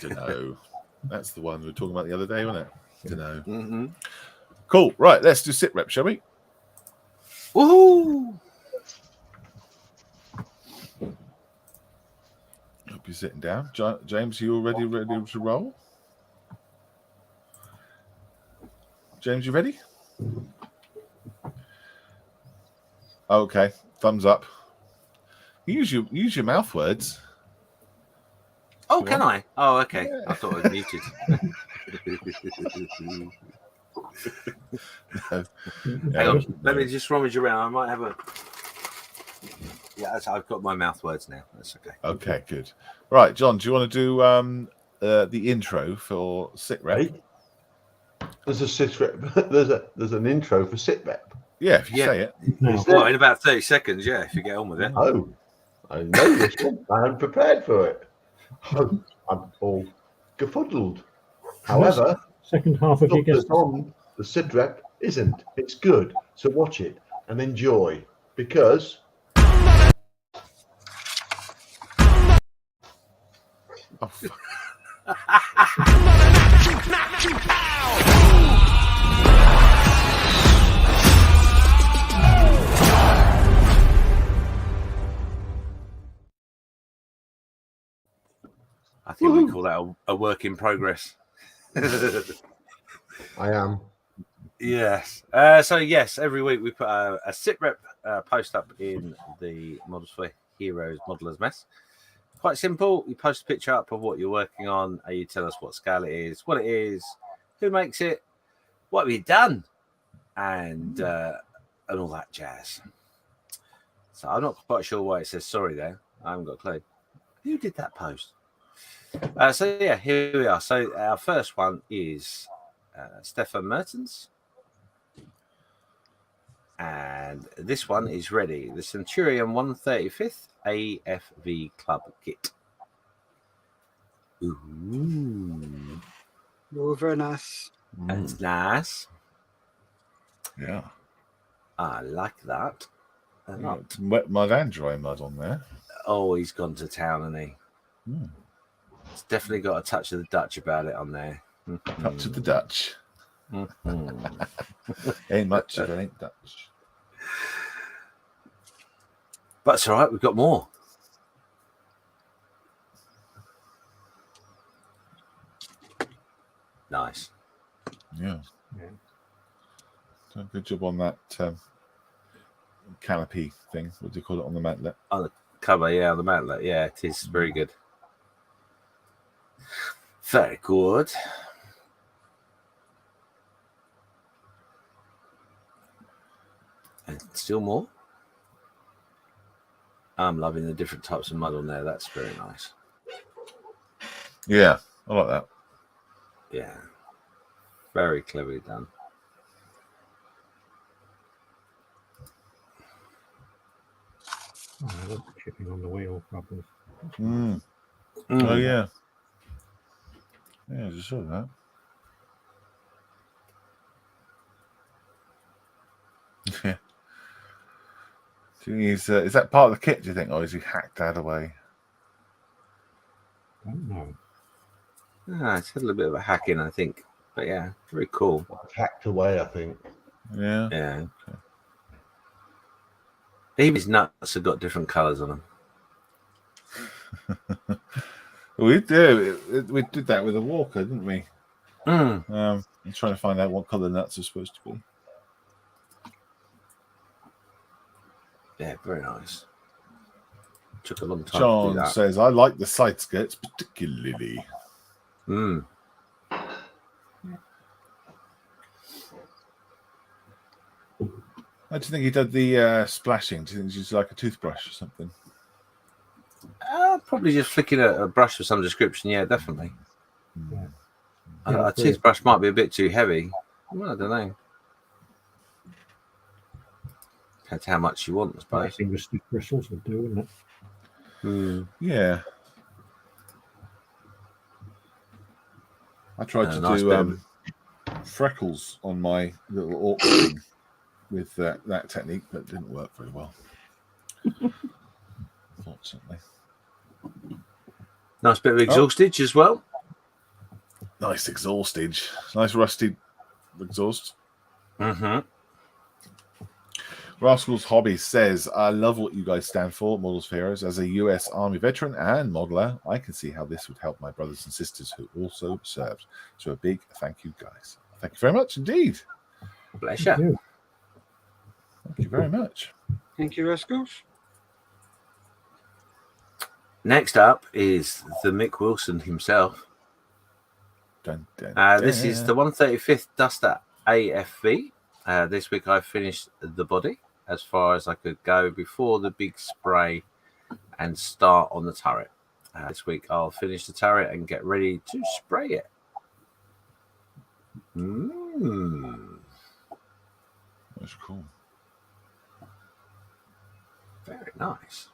Dunno. That's the one we were talking about the other day, wasn't it? Dunno. Mm-hmm. Cool. Right, let's do sit rep, shall we? Woohoo! Hope you're sitting down. James, you all ready to roll? James, you ready? Okay, thumbs up. Use your mouth words. Oh, can I? Oh, okay. Yeah. I thought I was muted. No. Hang on. Let me just rummage around. I might have a. Yeah, I've got my mouth words now. That's okay. Okay, good. Right, John, do you want to do the intro for sit rep? There's a sit rep. There's an intro for sit rep. Yeah, if you Yeah. say it. Now, Well, in about 30 seconds, yeah, if you get on with it. Oh, I know this one. I'm prepared for it. Oh, I'm all gefuddled. However, second half of stuff your guess. that's on the SID rep isn't. It's good. So watch it and enjoy because Oh, fuck. I think we call that a work in progress. I am. Yes. So yes, every week we put a sit rep post up in the Models for Heroes Modelers Mess. Quite simple. You post a picture up of what you're working on, and you tell us what scale it is, what it is, who makes it, what have you done, and all that jazz. So I'm not quite sure why it says sorry there. I haven't got a clue. Who did that post? So yeah, here we are. So our first one is Stefan Mertens. And this one is ready. The Centurion 135th AFV Club kit. Ooh. Oh, very nice. That's nice. Yeah. I like that. A You lot. got some wet mud and dry mud on there. Oh, he's gone to town, hasn't he? Mm. It's definitely got a touch of the Dutch about it on there. Touch of the Dutch. Mhm. Ain't much if it ain't Dutch. But it's all right. We've got more. Nice. Yeah. Yeah. So good job on that canopy thing. What do you call it on the mantlet? On the cover, yeah, on the mantlet. Yeah, it is very good. Very good. And still more. I'm loving the different types of mud on there. That's very nice. Yeah, I like that. Yeah. Very cleverly done. Oh, look, chipping on the wheel probably. Mm. Mm. Oh yeah. Yeah, I just saw that. Yeah. Do you think is that part of the kit, do you think, or is he hacked that away? Don't know. It's had a little bit of a hack in, I think. But yeah, very cool. Hacked away, I think. Yeah. Yeah. Even his nuts have got different colours on them. We do. We did that with a walker, didn't we? Mm. I'm trying to find out what colour nuts are supposed to be. Yeah, very nice. Took a long time to do John that. says, I like the side skirts particularly. Mm. How do you think he did the splashing? Do you think it's just like a toothbrush or something? Probably just flicking a brush of some description. Yeah, definitely. Yeah. A toothbrush might be a bit too heavy. Well, I don't know. Depends how much you want, I suppose. Racing with stiff bristles would do, wouldn't it? Mm. Yeah. I tried to nice do freckles on my little orc thing with that technique, but it didn't work very well. Unfortunately. Nice bit of exhaustage as well. Nice exhaustage. Nice rusty exhaust. Mm-hmm. Rascal's Hobby says, I love what you guys stand for, Models for Heroes. As a US Army veteran and modeler, I can see how this would help my brothers and sisters who also served. So a big thank you, guys. Thank you very much indeed. Pleasure. Yeah. Thank you very much. Thank you, Rascals. Next up is the Mick Wilson himself. Dun, dun, This is the 135th Duster AFV. This week I finished the body as far as I could go before the big spray and start on the turret. This week I'll finish the turret and get ready to spray it. That's cool. Very nice.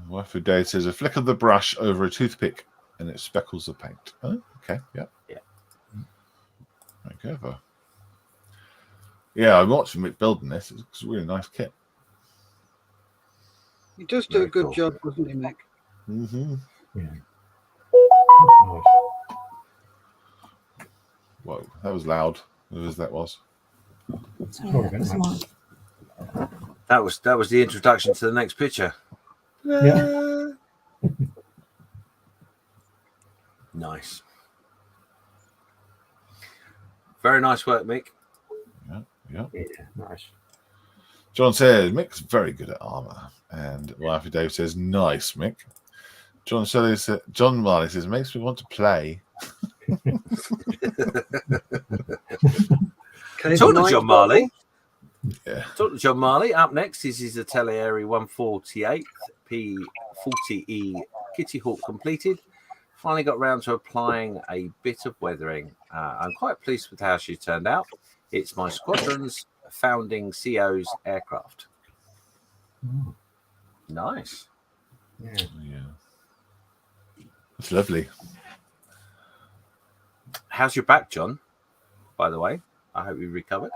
Waifu Dave says a flick of the brush over a toothpick and it speckles the paint. Oh, okay, yeah. Very clever. Yeah, I watched Mick building this. It's a really nice kit. He does do a good job, doesn't he, Mick? Mm-hmm. Yeah. That's nice. Whoa, that was loud. Whoever that was. Sorry about that. That was the introduction to the next picture. Yeah. Nice. Very nice work, Mick. Yeah. Yeah, nice. John says Mick's very good at armor, and Wifey Dave says nice, Mick. John Marley says makes me want to play. Talk to John Marley. Yeah. Talk to John Marley. Up next is his Atelier 148 P40E Kitty Hawk completed. Finally got round to applying a bit of weathering. I'm quite pleased with how she turned out. It's my squadron's founding CO's aircraft. Oh, Nice. yeah. It's lovely. How's your back, John? By the way, I hope you recovered.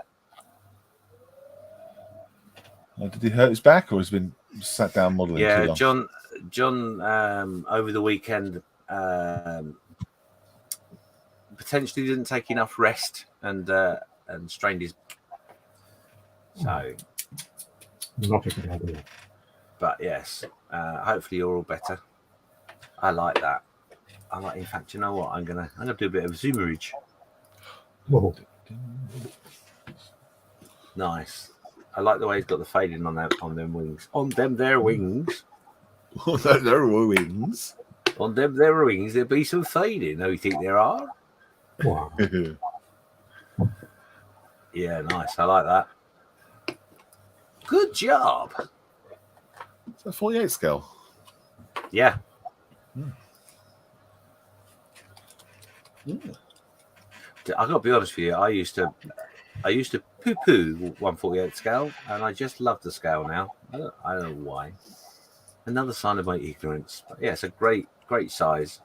Did he hurt his back, or has he been sat down modelling? Yeah, too long? John. Over the weekend, potentially didn't take enough rest and strained his. So, Not a good idea. but yes, hopefully you're all better. I like that. In fact, you know what? I'm gonna do a bit of zoomerage. Whoa. Nice. I like the way he's got the fading on them wings. On them their wings. There were wings. On them their wings. There'll be some fading. Oh, you think there are? Wow. Yeah, nice. I like that. Good job. It's a 48 scale. Yeah. I got to be honest with you. I used to poo-poo 148 scale, and I just love the scale now. I don't know why. Another sign of my ignorance. But yeah, it's a great size.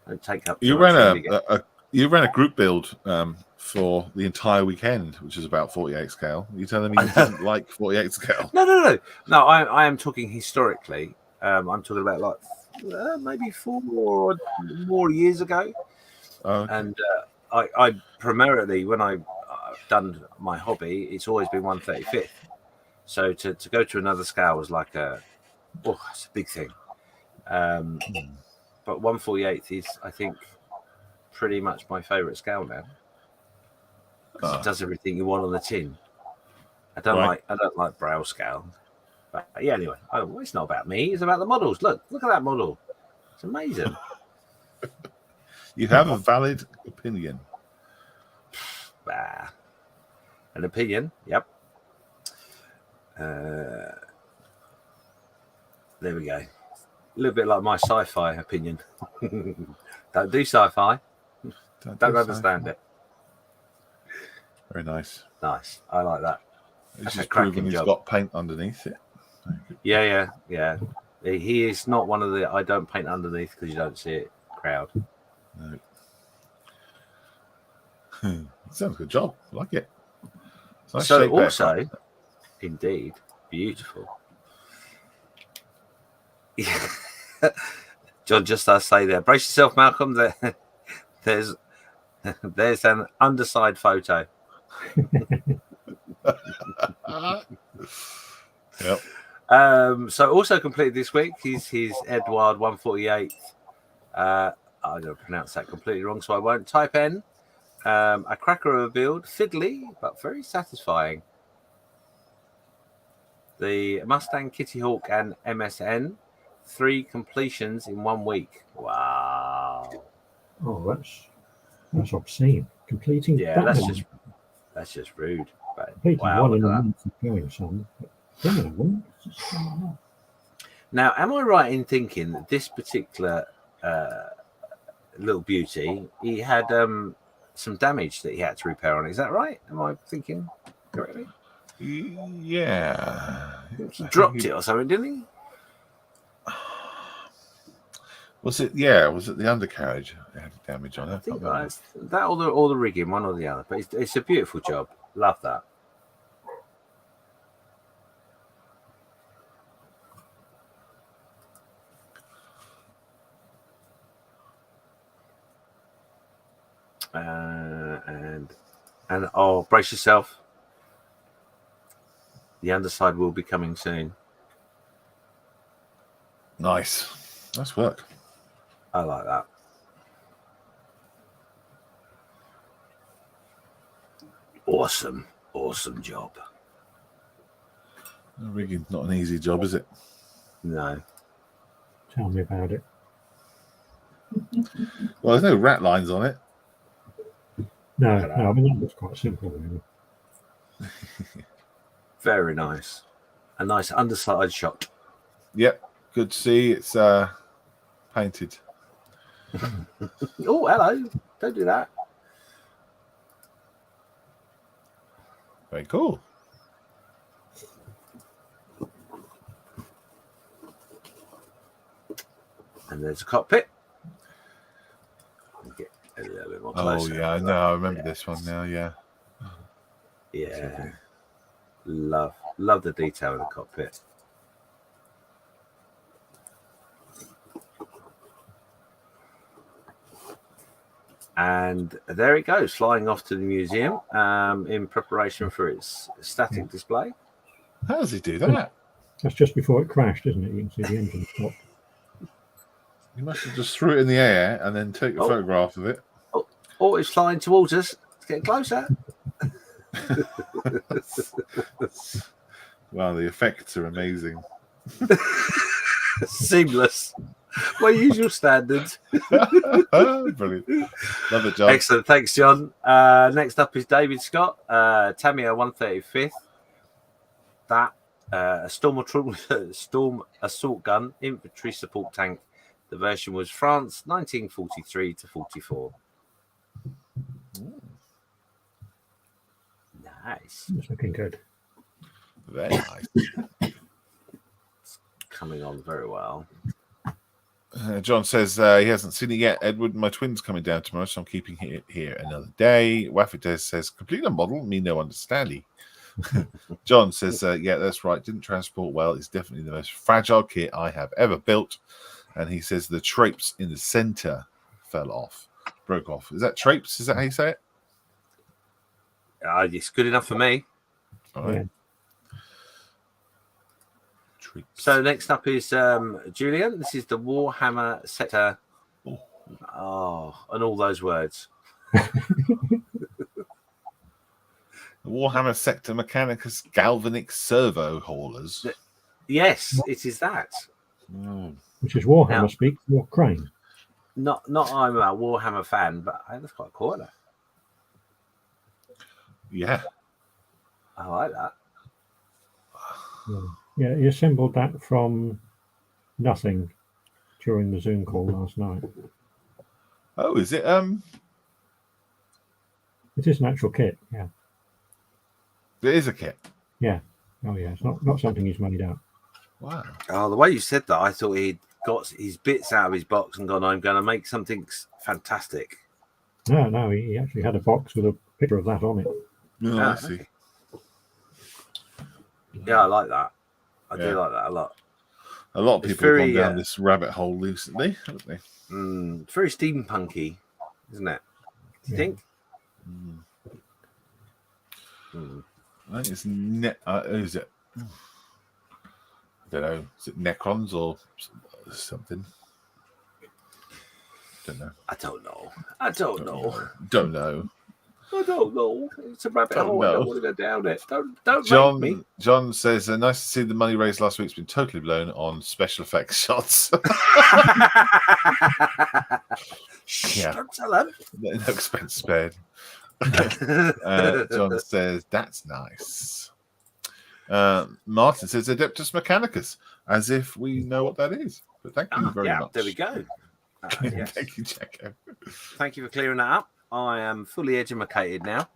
Don't take up. You ran a group build for the entire weekend, which is about 48 scale. You're telling me you didn't like 48 scale? No. I am talking historically. I'm talking about like maybe 4 or more years ago. Okay. And I primarily, when I've done my hobby, it's always been 135th. So to go to another scale was like it's a big thing. But 148th is, I think, pretty much my favourite scale now. Because it does everything you want on the tin. I don't like brow scale. But yeah, anyway, it's not about me. It's about the models. Look at that model. It's amazing. You have a valid opinion. An opinion, yep. There we go. A little bit like my sci-fi opinion. Don't do sci-fi. Don't understand it. Very nice. Nice. I like that. He's That's just a cracking proven he's job. got paint underneath it. Yeah. He is not one of the I don't paint underneath because you don't see it crowd. No. Sounds a good job. I like it. Nice So shape there. also, indeed, beautiful. John just does say there. Brace yourself, Malcolm. There's an underside photo. Yep. So also completed this week is his Edward 148. I'm going to pronounce that completely wrong, so I won't. Type N. A cracker of a build, fiddly but very satisfying. The Mustang, Kitty Hawk, and MSN, 3 completions in 1 week. Wow. Oh, that's obscene. Completing. Yeah, that that's just rude. But completing wow, one in a look at that. month of going, son. But one. Now, am I right in thinking that this particular little beauty, he had some damage that he had to repair on it? Is that right? Am I thinking correctly? Yeah. He dropped it or something, didn't he? Was it? Yeah. Was it the undercarriage that had damage on it? I think that or the rigging, one or the other. But it's a beautiful job. Love that. And brace yourself. The underside will be coming soon. Nice. Nice work. I like that. Awesome job. Rigging's not an easy job, is it? No. Tell me about it. Well, there's no rat lines on it. No, I mean, that was quite simple, really. Very nice. A nice underside shot. Yep. Good to see it's painted. Oh, hello. Don't do that. Very cool. And there's a cockpit. Get a little bit more closer. Oh, yeah. I know. I remember this one now. Yeah. Yeah. Love the detail of the cockpit. And there it goes, flying off to the museum in preparation for its static display. How does he do that? That's just before it crashed, isn't it? You can see the engine stopped. You must have just threw it in the air and then took a photograph of it. Oh, it's flying towards us. It's getting closer. Wow, the effects are amazing. Seamless. My usual standards. Brilliant. Love it, John. Excellent. Thanks, John. Next up is David Scott, Tamiya 135th. That a storm assault gun, infantry support tank. The version was France, 1943 to 44. Nice. It's looking good. Very nice. Coming on very well. John says he hasn't seen it yet. Edward and my twins coming down tomorrow, so I'm keeping it here another day. Waffetes says, complete a model, me no understanding. John says, yeah, that's right. Didn't transport well. It's definitely the most fragile kit I have ever built. And he says the traps in the center fell off, broke off. Is that traps? Is that how you say it? It's good enough for me. All right. Yeah. So next up is Julian. This is the Warhammer Sector. Oh, and all those words. Warhammer Sector Mechanicus Galvanic Servo Haulers. Yes, it is that. Which is Warhammer speak for crane. Not I'm a Warhammer fan, but that's quite cool, isn't it? Yeah. I like that. Yeah, he assembled that from nothing during the Zoom call last night. Oh, is it? It is an actual kit, yeah. It is a kit. Yeah. Oh, yeah. It's not something he's made up. Wow. Oh, the way you said that, I thought he'd got his bits out of his box and gone, I'm going to make something fantastic. No, he actually had a box with a picture of that on it. Oh, I see. Yeah, I like that. I do like that a lot. A lot of people have gone down this rabbit hole recently, haven't they? It's very steampunky, isn't it? Do you think? I think it's who is it? I don't know. Is it Necrons or something? Don't know. I don't know. Don't know. I don't know. It's a rabbit hole. I don't want to go down it. Don't John, make me. John says, nice to see the money raised last week's been totally blown on special effects shots. Yeah. Don't tell them. No expense spared. John says, that's nice. Martin says, Adeptus Mechanicus, as if we know what that is. But thank you very much. There we go. Yes. Thank you, Jacko. Thank you for clearing that up. I am fully educated now.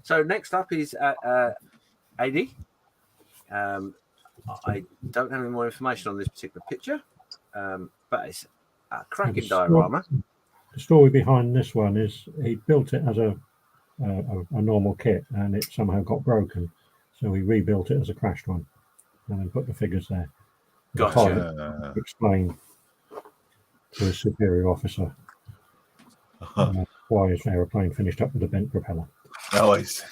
So next up is AD. I don't have any more information on this particular picture, but it's a cracking diorama. The story behind this one is he built it as a normal kit, and it somehow got broken, so he rebuilt it as a crashed one, and then put the figures there. Gotcha. Explain to his superior officer why his aeroplane finished up with a bent propeller. Oh, I see.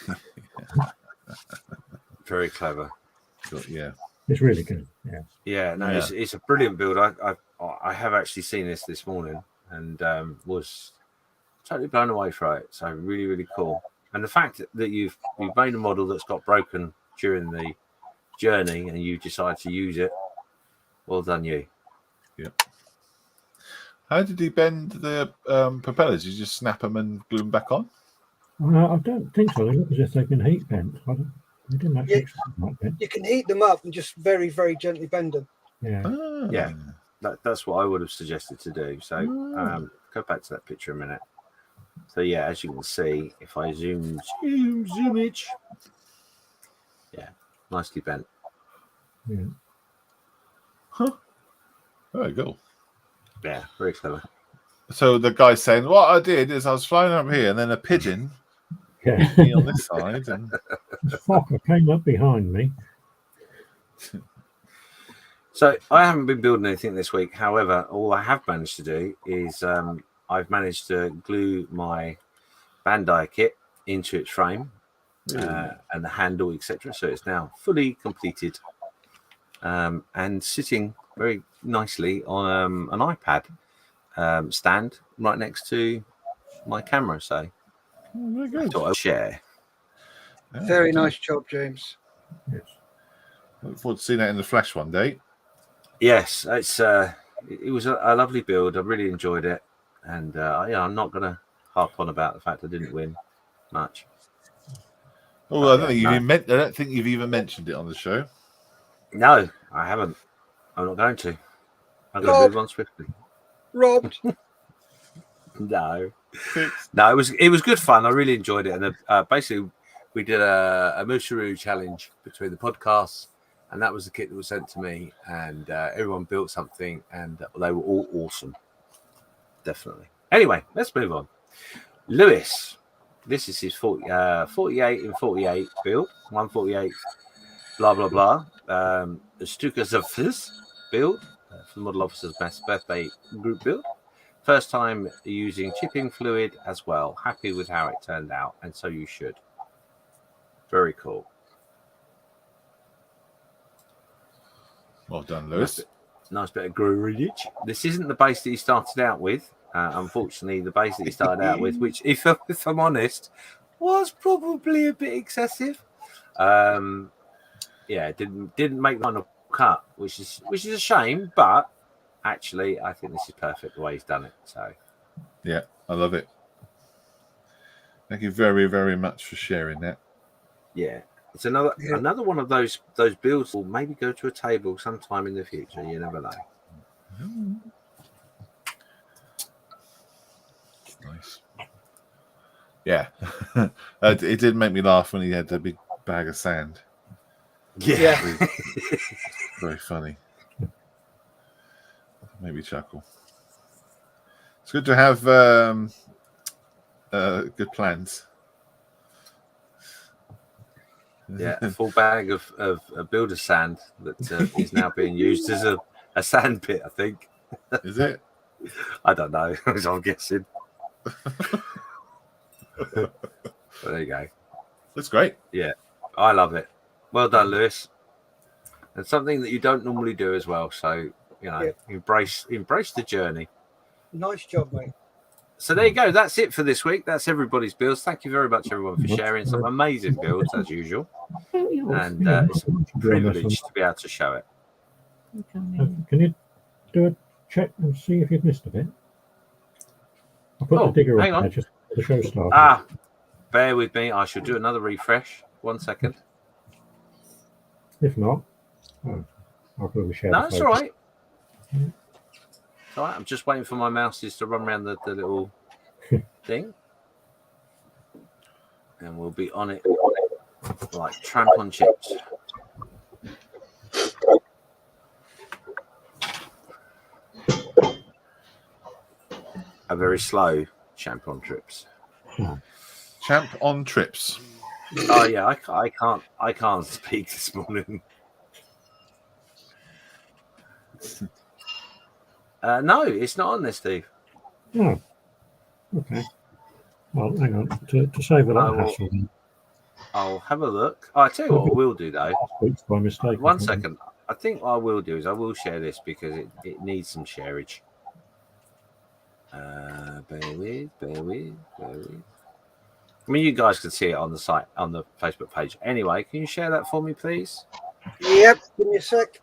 Very clever. Yeah. It's really good. Yeah. Yeah. No, it's a brilliant build. I have actually seen this morning and was totally blown away for it. So really, really cool. And the fact that you've made a model that's got broken during the journey and you decide to use it, well done you. Yeah. How did he bend the propellers? You just snap them and glue them back on? I don't think so. They look as if they've been heat bent. They didn't actually explain like that. You can heat them up and just very, very gently bend them. Yeah. Yeah. That's what I would have suggested to do. So go back to that picture a minute. So yeah, as you can see, if I zoom it, yeah, nicely bent. Yeah. Huh. Very cool. Yeah, very clever. So the guy's saying, what I did is I was flying up here and then a pigeon hit me on this side. And Fucker came up behind me. So I haven't been building anything this week. However, all I have managed to do is I've managed to glue my Bandai kit into its frame and the handle, etc. So it's now fully completed and sitting very nicely on an iPad stand right next to my camera. So very I good. thought I'll share. Very nice job, James. Yes. Look forward to seeing that in the flesh one day. Yes, it was a lovely build. I really enjoyed it, and I'm not going to harp on about the fact I didn't win much. Oh, I don't think you've even mentioned it on the show. No, I haven't. I'm not going to. I'm going to move on swiftly. Robbed. No, it was good fun. I really enjoyed it, and basically we did a Musharoo challenge between the podcasts, and that was the kit that was sent to me, and everyone built something, and they were all awesome. Definitely. Anyway, let's move on. Lewis, this is his 48 in 48 build, 148, blah blah blah. The Stukas of Fizz build for the Model Officers Birthday Group build. First time using chipping fluid as well. Happy with how it turned out, and so you should. Very cool. Well done, Lewis. Nice bit of groovage. This isn't the base that he started out with. Unfortunately, the base that he started out with, which, if I'm honest, was probably a bit excessive. Didn't make the final cut, which is a shame. But actually, I think this is perfect the way he's done it. So, yeah, I love it. Thank you very, very much for sharing that. Yeah, it's another one of those builds will maybe go to a table sometime in the future. You never know. Nice. Yeah, it did make me laugh when he had the big bag of sand. Yeah. Very funny. Made me chuckle. It's good to have good plans. Yeah, a full bag of builder sand that is now being used as a sand pit, I think. Is it? I don't know, as I'm guessing. But there you go. That's great. Yeah, I love it. Well done, Lewis. And something that you don't normally do as well. So, embrace the journey. Nice job, mate. So there you go. That's it for this week. That's everybody's builds. Thank you very much, everyone, for sharing some amazing builds as usual. And it's a privilege to be able to show it. Can you do a check and see if you've missed a bit? I put the digger hang on there on. just for the show started. Bear with me. I should do another refresh. 1 second. If not, I'll probably share. No, it's all right. All right, I'm just waiting for my mouses to run around the little thing. And we'll be on it Like tramp on chips. A very slow champ on trips. Champ on trips. Oh yeah, I can't speak this morning. No, it's not on there, Steve. Oh, okay. Well, hang on. To save a lot of hassle. I'll have a look. I tell you what I will do though. By mistake. One second. I think what I will do is I will share this because it needs some shareage. Bear with. I mean, you guys can see it on the site, on the Facebook page. Anyway, can you share that for me, please? Yep, give me a sec.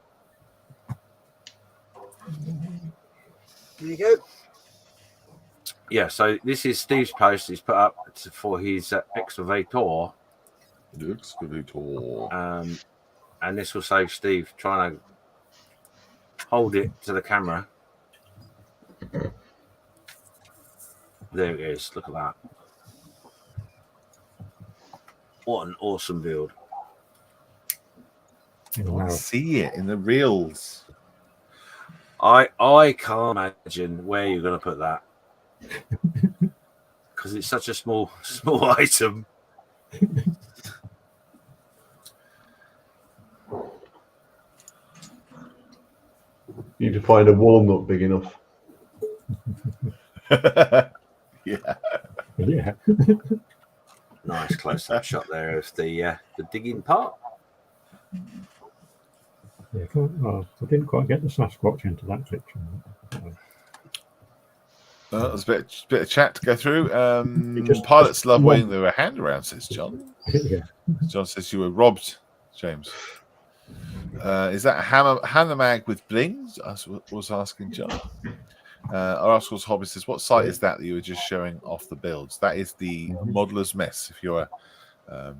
Here you go. Yeah, so this is Steve's post he's put up for his excavator. The excavator. And this will save Steve trying to hold it to the camera. There it is. Look at that. What an awesome build. I want to see it in the reels. I can't imagine where you're going to put that. Because it's such a small item. You need to find a walnut big enough. Yeah. Nice close-up shot there of the digging part. Yeah, I didn't quite get the Sasquatch into that picture. There's a bit of chat to go through. Pilots love waving their hand around, says John. Yeah. John says you were robbed, James. Is that a hammer mag with blings? I was asking John. Rascal's Hobby says, what site is that you were just showing off the builds? That is the Modeler's Mess. If you're a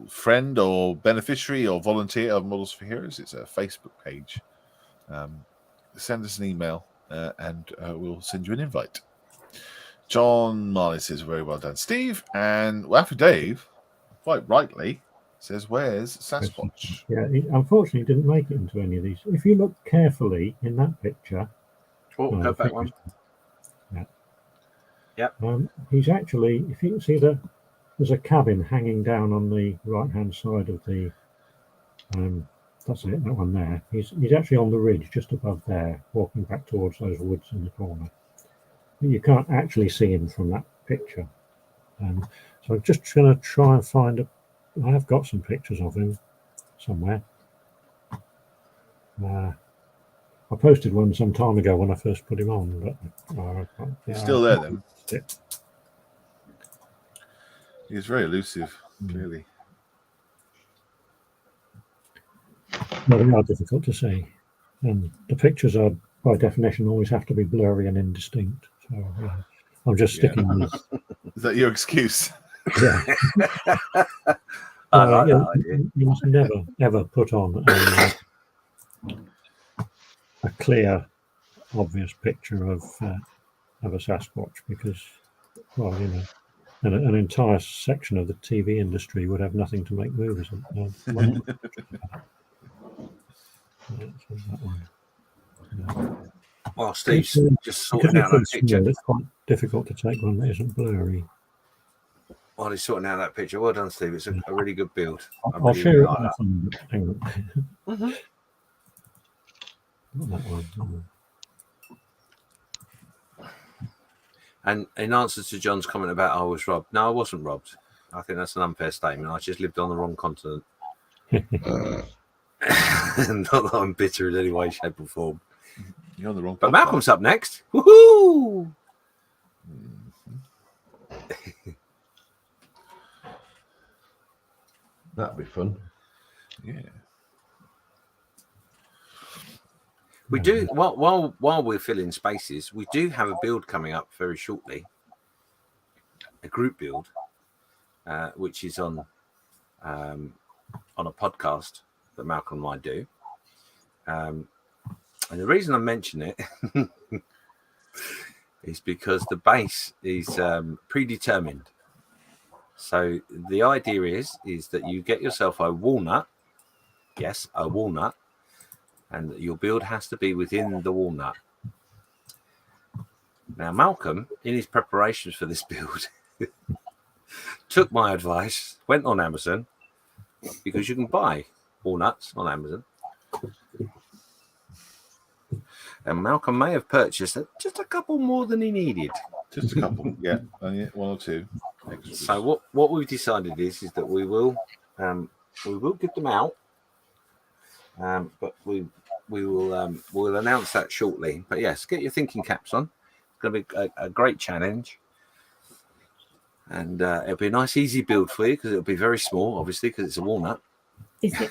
friend or beneficiary or volunteer of Models for Heroes, it's a Facebook page. Send us an email and we'll send you an invite. John Marley says, very well done, Steve. And Waffle Dave, quite rightly, says, where's Sasquatch? Yeah, he unfortunately didn't make it into any of these. If you look carefully in that picture. Go back one. Yeah. Yep. He's actually, if you can see there's a cabin hanging down on the right-hand side of the, that's it, that one there. He's actually on the ridge just above there, walking back towards those woods in the corner. But you can't actually see him from that picture. So I'm just going to try and find I have got some pictures of him somewhere. I posted one some time ago when I first put him on, but He's still there then. Yeah. He's very elusive, clearly. No, they are difficult to see. And the pictures are, by definition, always have to be blurry and indistinct. So I'm just sticking with. Is that your excuse? Yeah. I like that idea. You must never, ever put on a clear, obvious picture of a Sasquatch because, well, you know, an entire section of the TV industry would have nothing to make movies. Well, Steve's just sorting out that picture. It's quite difficult to take one that isn't blurry. While he's sorting out that picture, well done, Steve. It's a really good build. I'll share it. Hang on. Not that one. And in answer to John's comment about I was robbed, no, I wasn't robbed. I think that's an unfair statement. I just lived on the wrong continent. Not that I'm bitter in any way, shape, or form. You're on the wrong. But Malcolm's up next. Woohoo! That'd be fun. Yeah. We do while we're filling spaces, we do have a build coming up very shortly. A group build, which is on a podcast that Malcolm and I do. And the reason I mention it is because the base is predetermined. So the idea is that you get yourself a walnut. Yes, a walnut. And your build has to be within the walnut. Now, Malcolm, in his preparations for this build, took my advice, went on Amazon, because you can buy walnuts on Amazon. And Malcolm may have purchased just a couple more than he needed. Just a couple, yeah, only one or two. Extras. So what we've decided is that we will give them out, but we'll announce that shortly. But yes, get your thinking caps on. It's going to be a great challenge, and it'll be a nice, easy build for you because it'll be very small, obviously, because it's a walnut. Is it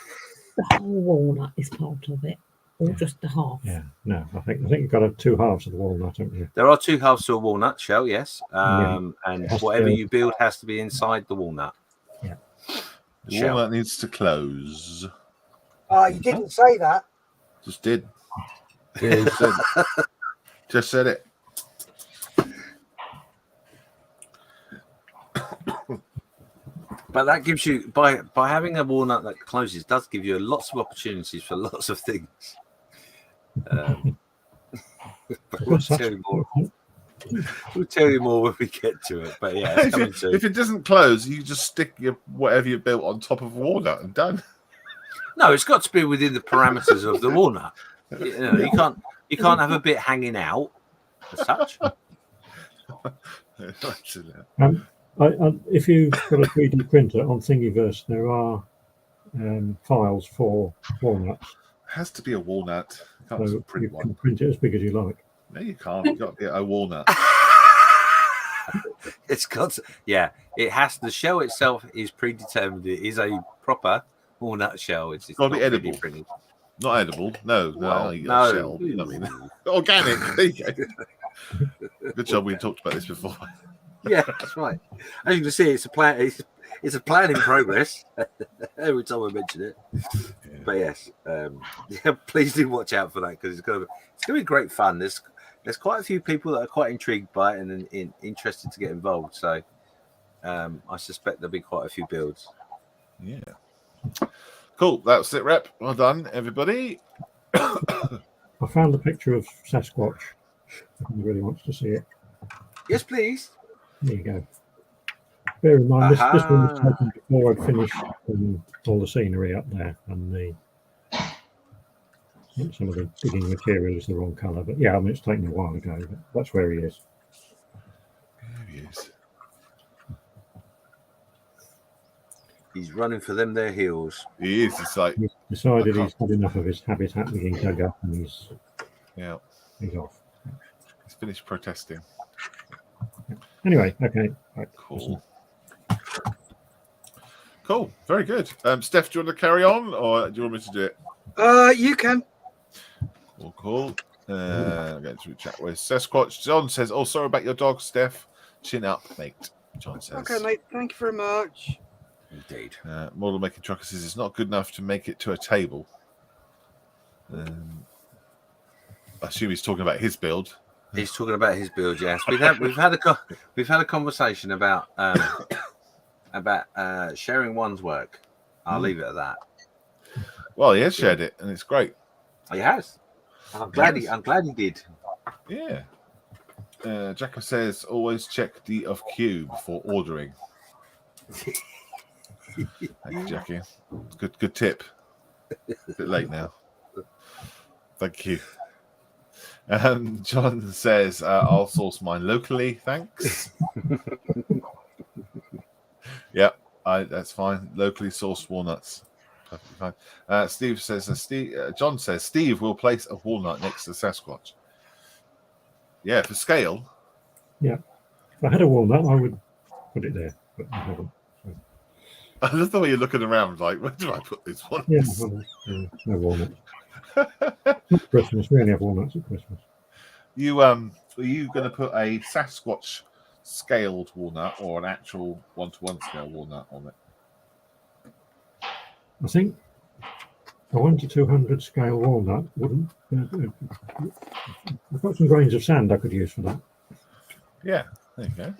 the whole walnut is part of it, or just the half? Yeah, no, I think you've got two halves of the walnut, haven't you? There are two halves to a walnut shell, yes, Yeah. and whatever you build has to be inside the walnut. Yeah, The walnut needs to close. You didn't say that. Just did. Yeah, Just said it. But that gives you by having a walnut that closes does give you lots of opportunities for lots of things. But we'll tell you more when we get to it. But yeah, it's coming soon. If it doesn't close, you just stick whatever you built on top of a walnut and done. No, it's got to be within the parameters of the walnut. You can't have a bit hanging out as such. if you've got a 3D printer on Thingiverse, there are files for walnuts. It has to be a walnut. You can't So print you one. can print it as big as you like. No, you can't. You've got to get a walnut. It's got to, yeah. It has. The shell itself is predetermined. It is a proper walnut shell. It's Got to be not 3D edible. printed. Not edible. No, Well, you no. got a shell. You know what I mean? Organic. There you go. Good job. We talked about this before. Yeah, that's right. As you can see, it's a plan. It's a plan in progress. Every time I mention it. Yeah. But yes, yeah, please do watch out for that because it's going to be great fun. There's quite a few people that are quite intrigued by it and interested to get involved. So I suspect there'll be quite a few builds. Yeah. Cool. That's it, Rep. Well done, everybody. I found a picture of Sasquatch. If anybody wants to see it. Yes, please. There you go. Bear in mind, this one was taken before I'd finished all the scenery up there, and some of the digging material is the wrong colour. But yeah, I mean, it's taken a while ago, but that's where he is. There he is. He's running for them their heels. He is. It's like, He's decided he's had enough of his habitat being dug up, and he's off. he's finished protesting. Anyway, okay. Right. Cool. Cool. Very good. Steph, do you want to carry on, or do you want me to do it? You can. Cool. Going through the chat with Sasquatch. John says, "Oh, sorry about your dog, Steph. Chin up, mate." John says. Okay, mate. Thank you very much. Indeed. Model making trucker says it's not good enough to make it to a table. I assume he's talking about his build. He's talking about his build. Yes, we've had a conversation about sharing one's work. I'll leave it at that. Well, he has shared it, and it's great. He has. I'm glad he did. Yeah. Jacko says, always check D of Q before ordering. Thank you, Jackie. Good tip. A bit late now. Thank you. John says, I'll source mine locally, thanks. Yeah, that's fine. Locally sourced walnuts. Perfectly fine. Steve says, John says, Steve will place a walnut next to Sasquatch. Yeah, for scale. Yeah. If I had a walnut, I would put it there, but I haven't. So. I love the way you're looking around like, where do I put this one? Yeah, well, no walnuts. Not Christmas. We only have walnuts at Christmas. Are you going to put a Sasquatch scaled walnut or an actual 1-to-1 scale walnut on it? I think a 1-to-200 scale walnut wouldn't. I've got some grains of sand I could use for that. Yeah, there you go.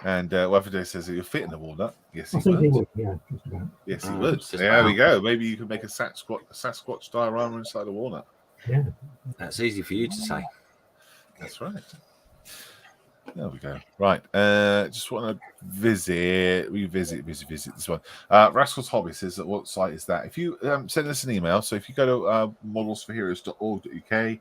And Weatherday says that you'll fit in the walnut. Yes, I he think he would. would. Yeah, just about. Yes, he would. just There we about. go. Maybe you could make a Sasquatch diorama inside a walnut. Yeah. That's easy for you to say. That's right. There we go. Right. Just want to revisit this one. Rascal's Hobby says that what site is that? If you send us an email, so if you go to modelsforheroes.org.uk,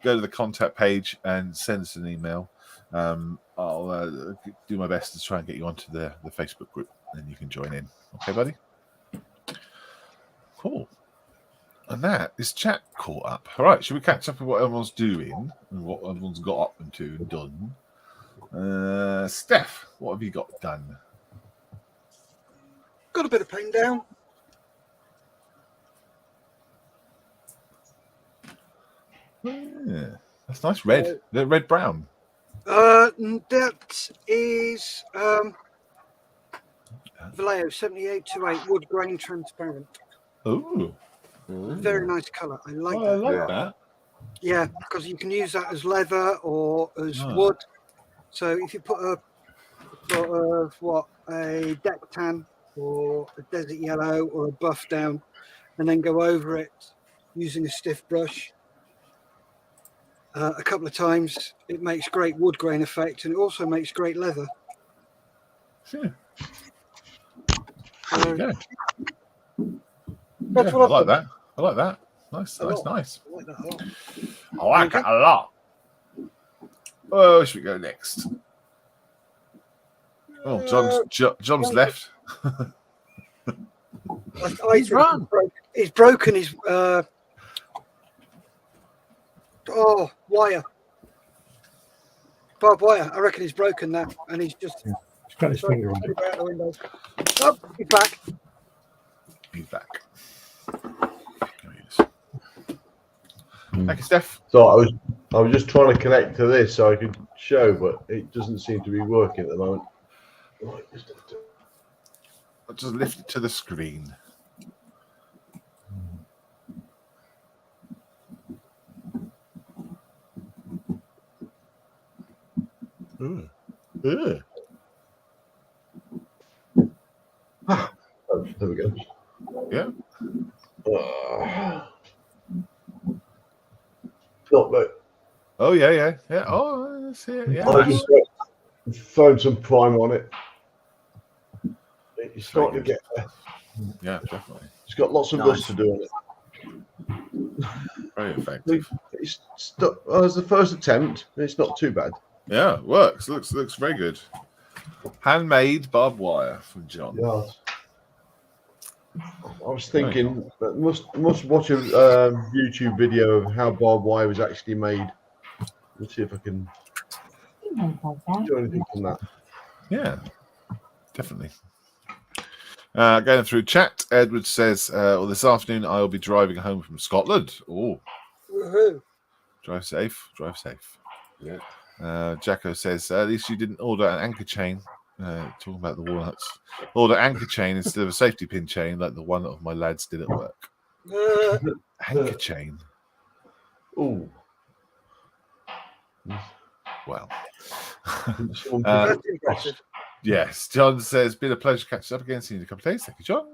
go to the contact page and send us an email. I'll do my best to try and get you onto the Facebook group, and you can join in. Okay, buddy? Cool. And that is chat caught up. All right, should we catch up with what everyone's doing and what everyone's got up into and done? Steph, what have you got done? Got a bit of paint down. Yeah, that's nice. Red, red brown. That is Vallejo 7828 wood grain transparent. Oh, Very nice colour. I like I that. like that. Yeah, because you can use that as leather or as Oh. wood. So if you put a sort of a deck tan or a desert yellow or a buff down, and then go over it using a stiff brush a couple of times, it makes great wood grain effect, and it also makes great leather. Sure. So, Yeah. that's Yeah, what I like I've done. that. I like that. Nice, A nice, lot. nice. I like that a lot. I like Okay. it a lot. Oh, should we go next? Oh, John's left. I think he's broken his wire. Barbed wire. I reckon he's broken that, and he's just He's got his finger on it. out the window. Oh, he's back. He's back. There he is. Thank you, Steph. So I was just trying to connect to this so I could show, but it doesn't seem to be working at the moment. Right, I'll just lift it to the screen. Ooh. Ooh. oh, there we go. Yeah. Not look. Oh yeah. Oh, that's it. Yeah. I just thrown some prime on it. It's starting to get there. Yeah, definitely. It's got lots of rust to do on it. Very effective. It's as the first attempt. It's not too bad. Yeah, it works. Looks very good. Handmade barbed wire from John. Yeah. I was thinking that must watch a YouTube video of how barbed wire was actually made. Let's see if I can do anything from that. Yeah, definitely. Going through chat, Edward says, well, this afternoon I will be driving home from Scotland. Oh, Woohoo. drive safe. Yeah. Jacko says, at least you didn't order an anchor chain. Talking about the walnuts. Order anchor chain instead of a safety pin chain like the one of my lads did at work. Anchor chain. Oh, Well. That's impressive. Yes, John says, been a pleasure catching up again. See you in a couple of days. Thank you, John.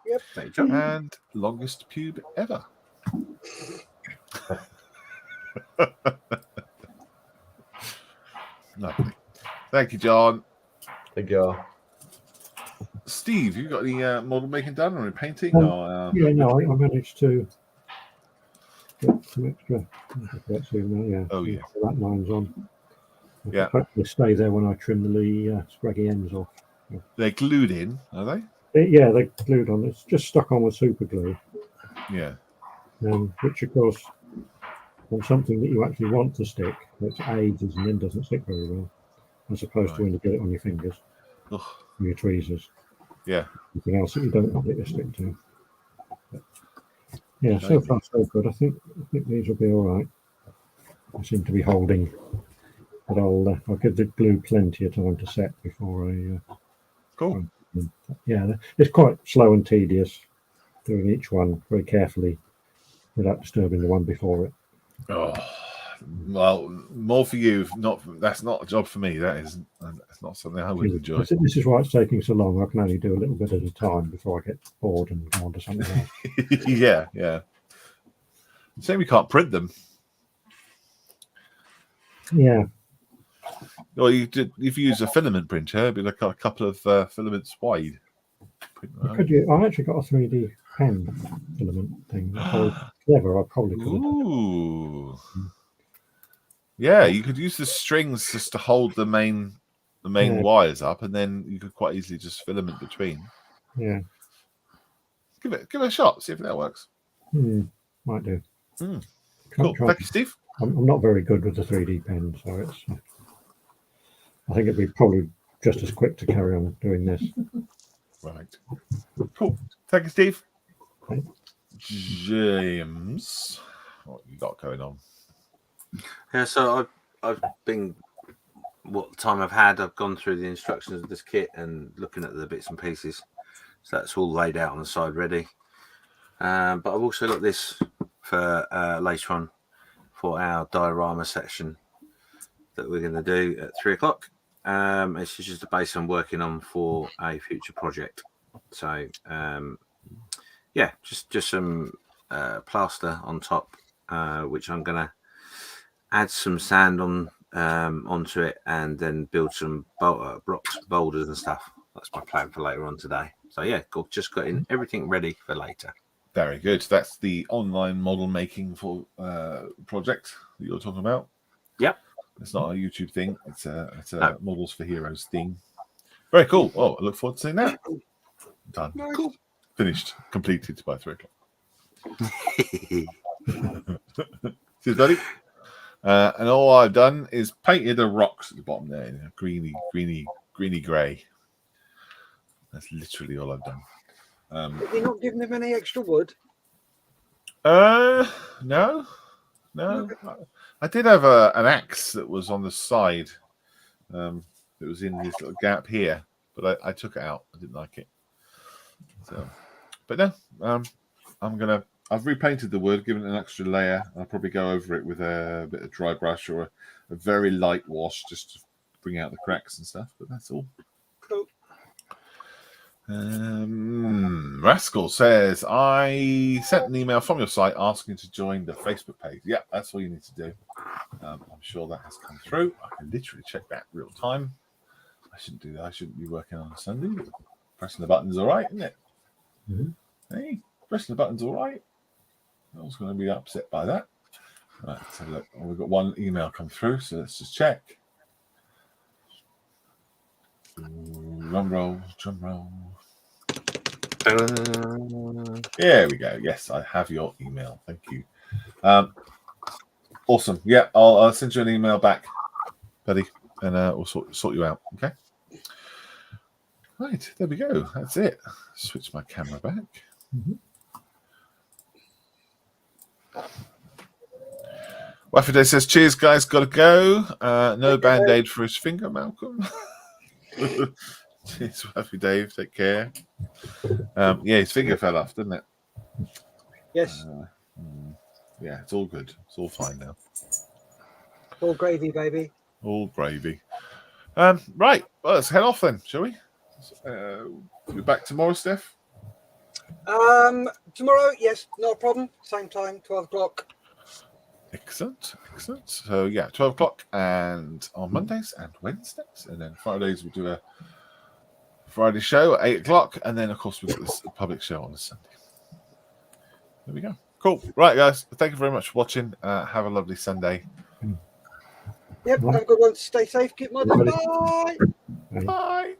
Yep. Thank you, John. And longest pube ever. Lovely. Thank you, John. thank you. Steve, you got any model making done or any painting? Or, Yeah, no, I managed to get some extra. Yeah. Oh, yeah. That line's on. I Yeah. hopefully stay there when I trim the scraggy ends off. They're glued in, are they? Yeah, they're glued on. It's just stuck on with super glue, Yeah. which of course, on something that you actually want to stick, which aids and then doesn't stick very well, as opposed to when you get it on your fingers, Ugh. your tweezers. Yeah. Anything else that you don't want it to stick to. But, yeah, so far so good. I think these will be all right. I seem to be holding, but I'll give the glue plenty of time to set before I. Cool. Yeah, it's quite slow and tedious doing each one very carefully without disturbing the one before it. Oh, Well, more for you. That's not a job for me. That's not something I would enjoy. This is why it's taking so long. I can only do a little bit at a time before I get bored and go on to something else. Yeah. Shame we can't print them. Yeah. Well, if you use a filament printer, it'd be like a couple of filaments wide. I actually got a 3D pen filament thing. Clever. I probably could have done it. Ooh. Yeah, you could use the strings just to hold the main wires up, and then you could quite easily just filament between. Yeah. Give it a shot. See if that works. Might do. Cool. Thank you, Steve. I'm not very good with the 3D pen, so it's. I think it'd be probably just as quick to carry on doing this. Right. Cool. Thank you, Steve. Okay. James, what you got going on? Yeah, so I've been, what time I've had, I've gone through the instructions of this kit and looking at the bits and pieces. So that's all laid out on the side ready. But I've also got this for later on for our diorama section that we're going to do at 3 o'clock. It's just a base I'm working on for a future project. So yeah, just some plaster on top, which I'm going to add some sand on onto it and then build some blocks, boulders and stuff. That's my plan for later on today. So yeah, just got everything ready for later. Very good. That's the online model making for project that you're talking about. Yep. It's not a YouTube thing. It's a Models for Heroes thing. Very cool. Oh, I look forward to seeing that. Done. Cool. Finished. Completed by 3 o'clock. Cheers, buddy. And all I've done is painted the rocks at the bottom there in a greeny grey. That's literally all I've done. Have you not given them any extra wood? No. I did have an axe that was on the side. It was in this little gap here, but I took it out. I didn't like it. So, but no, I've repainted the wood, given it an extra layer. I'll probably go over it with a bit of dry brush or a very light wash just to bring out the cracks and stuff. But that's all. Cool. Rascal says, I sent an email from your site asking to join the Facebook page. Yeah, that's all you need to do. I'm sure that has come through. I can literally check that real time. I shouldn't do that. I shouldn't be working on a Sunday. Pressing the button's all right, isn't it? Hey, pressing the button's all right. I was going to be upset by that. Right, let's have a look. Oh, we've got one email come through, so let's just check. Drum roll. There we go. Yes, I have your email. Thank you. Awesome. Yeah, I'll send you an email back, buddy, and we'll sort you out. Okay. Right, there we go. That's it. Switch my camera back. Waffy says, "Cheers, guys. Got to go. No band-aid for his finger, Malcolm." Cheers, Waffy Dave. Take care. Yeah, his finger fell off, didn't it? Yes. Yeah, it's all good. It's all fine now. All gravy, baby. All gravy. Right. Well, let's head off then, shall we? Be back tomorrow, Steph? Tomorrow, yes, not a problem. Same time, 12 o'clock. Excellent. So yeah, 12 o'clock and on Mondays and Wednesdays, and then Fridays we'll do a Friday show at 8 o'clock, and then of course we've got this public show on a Sunday. There we go. Cool. Right, guys. Thank you very much for watching. Have a lovely Sunday. Yep, have a good one. Stay safe. Keep modeling. Bye. Bye.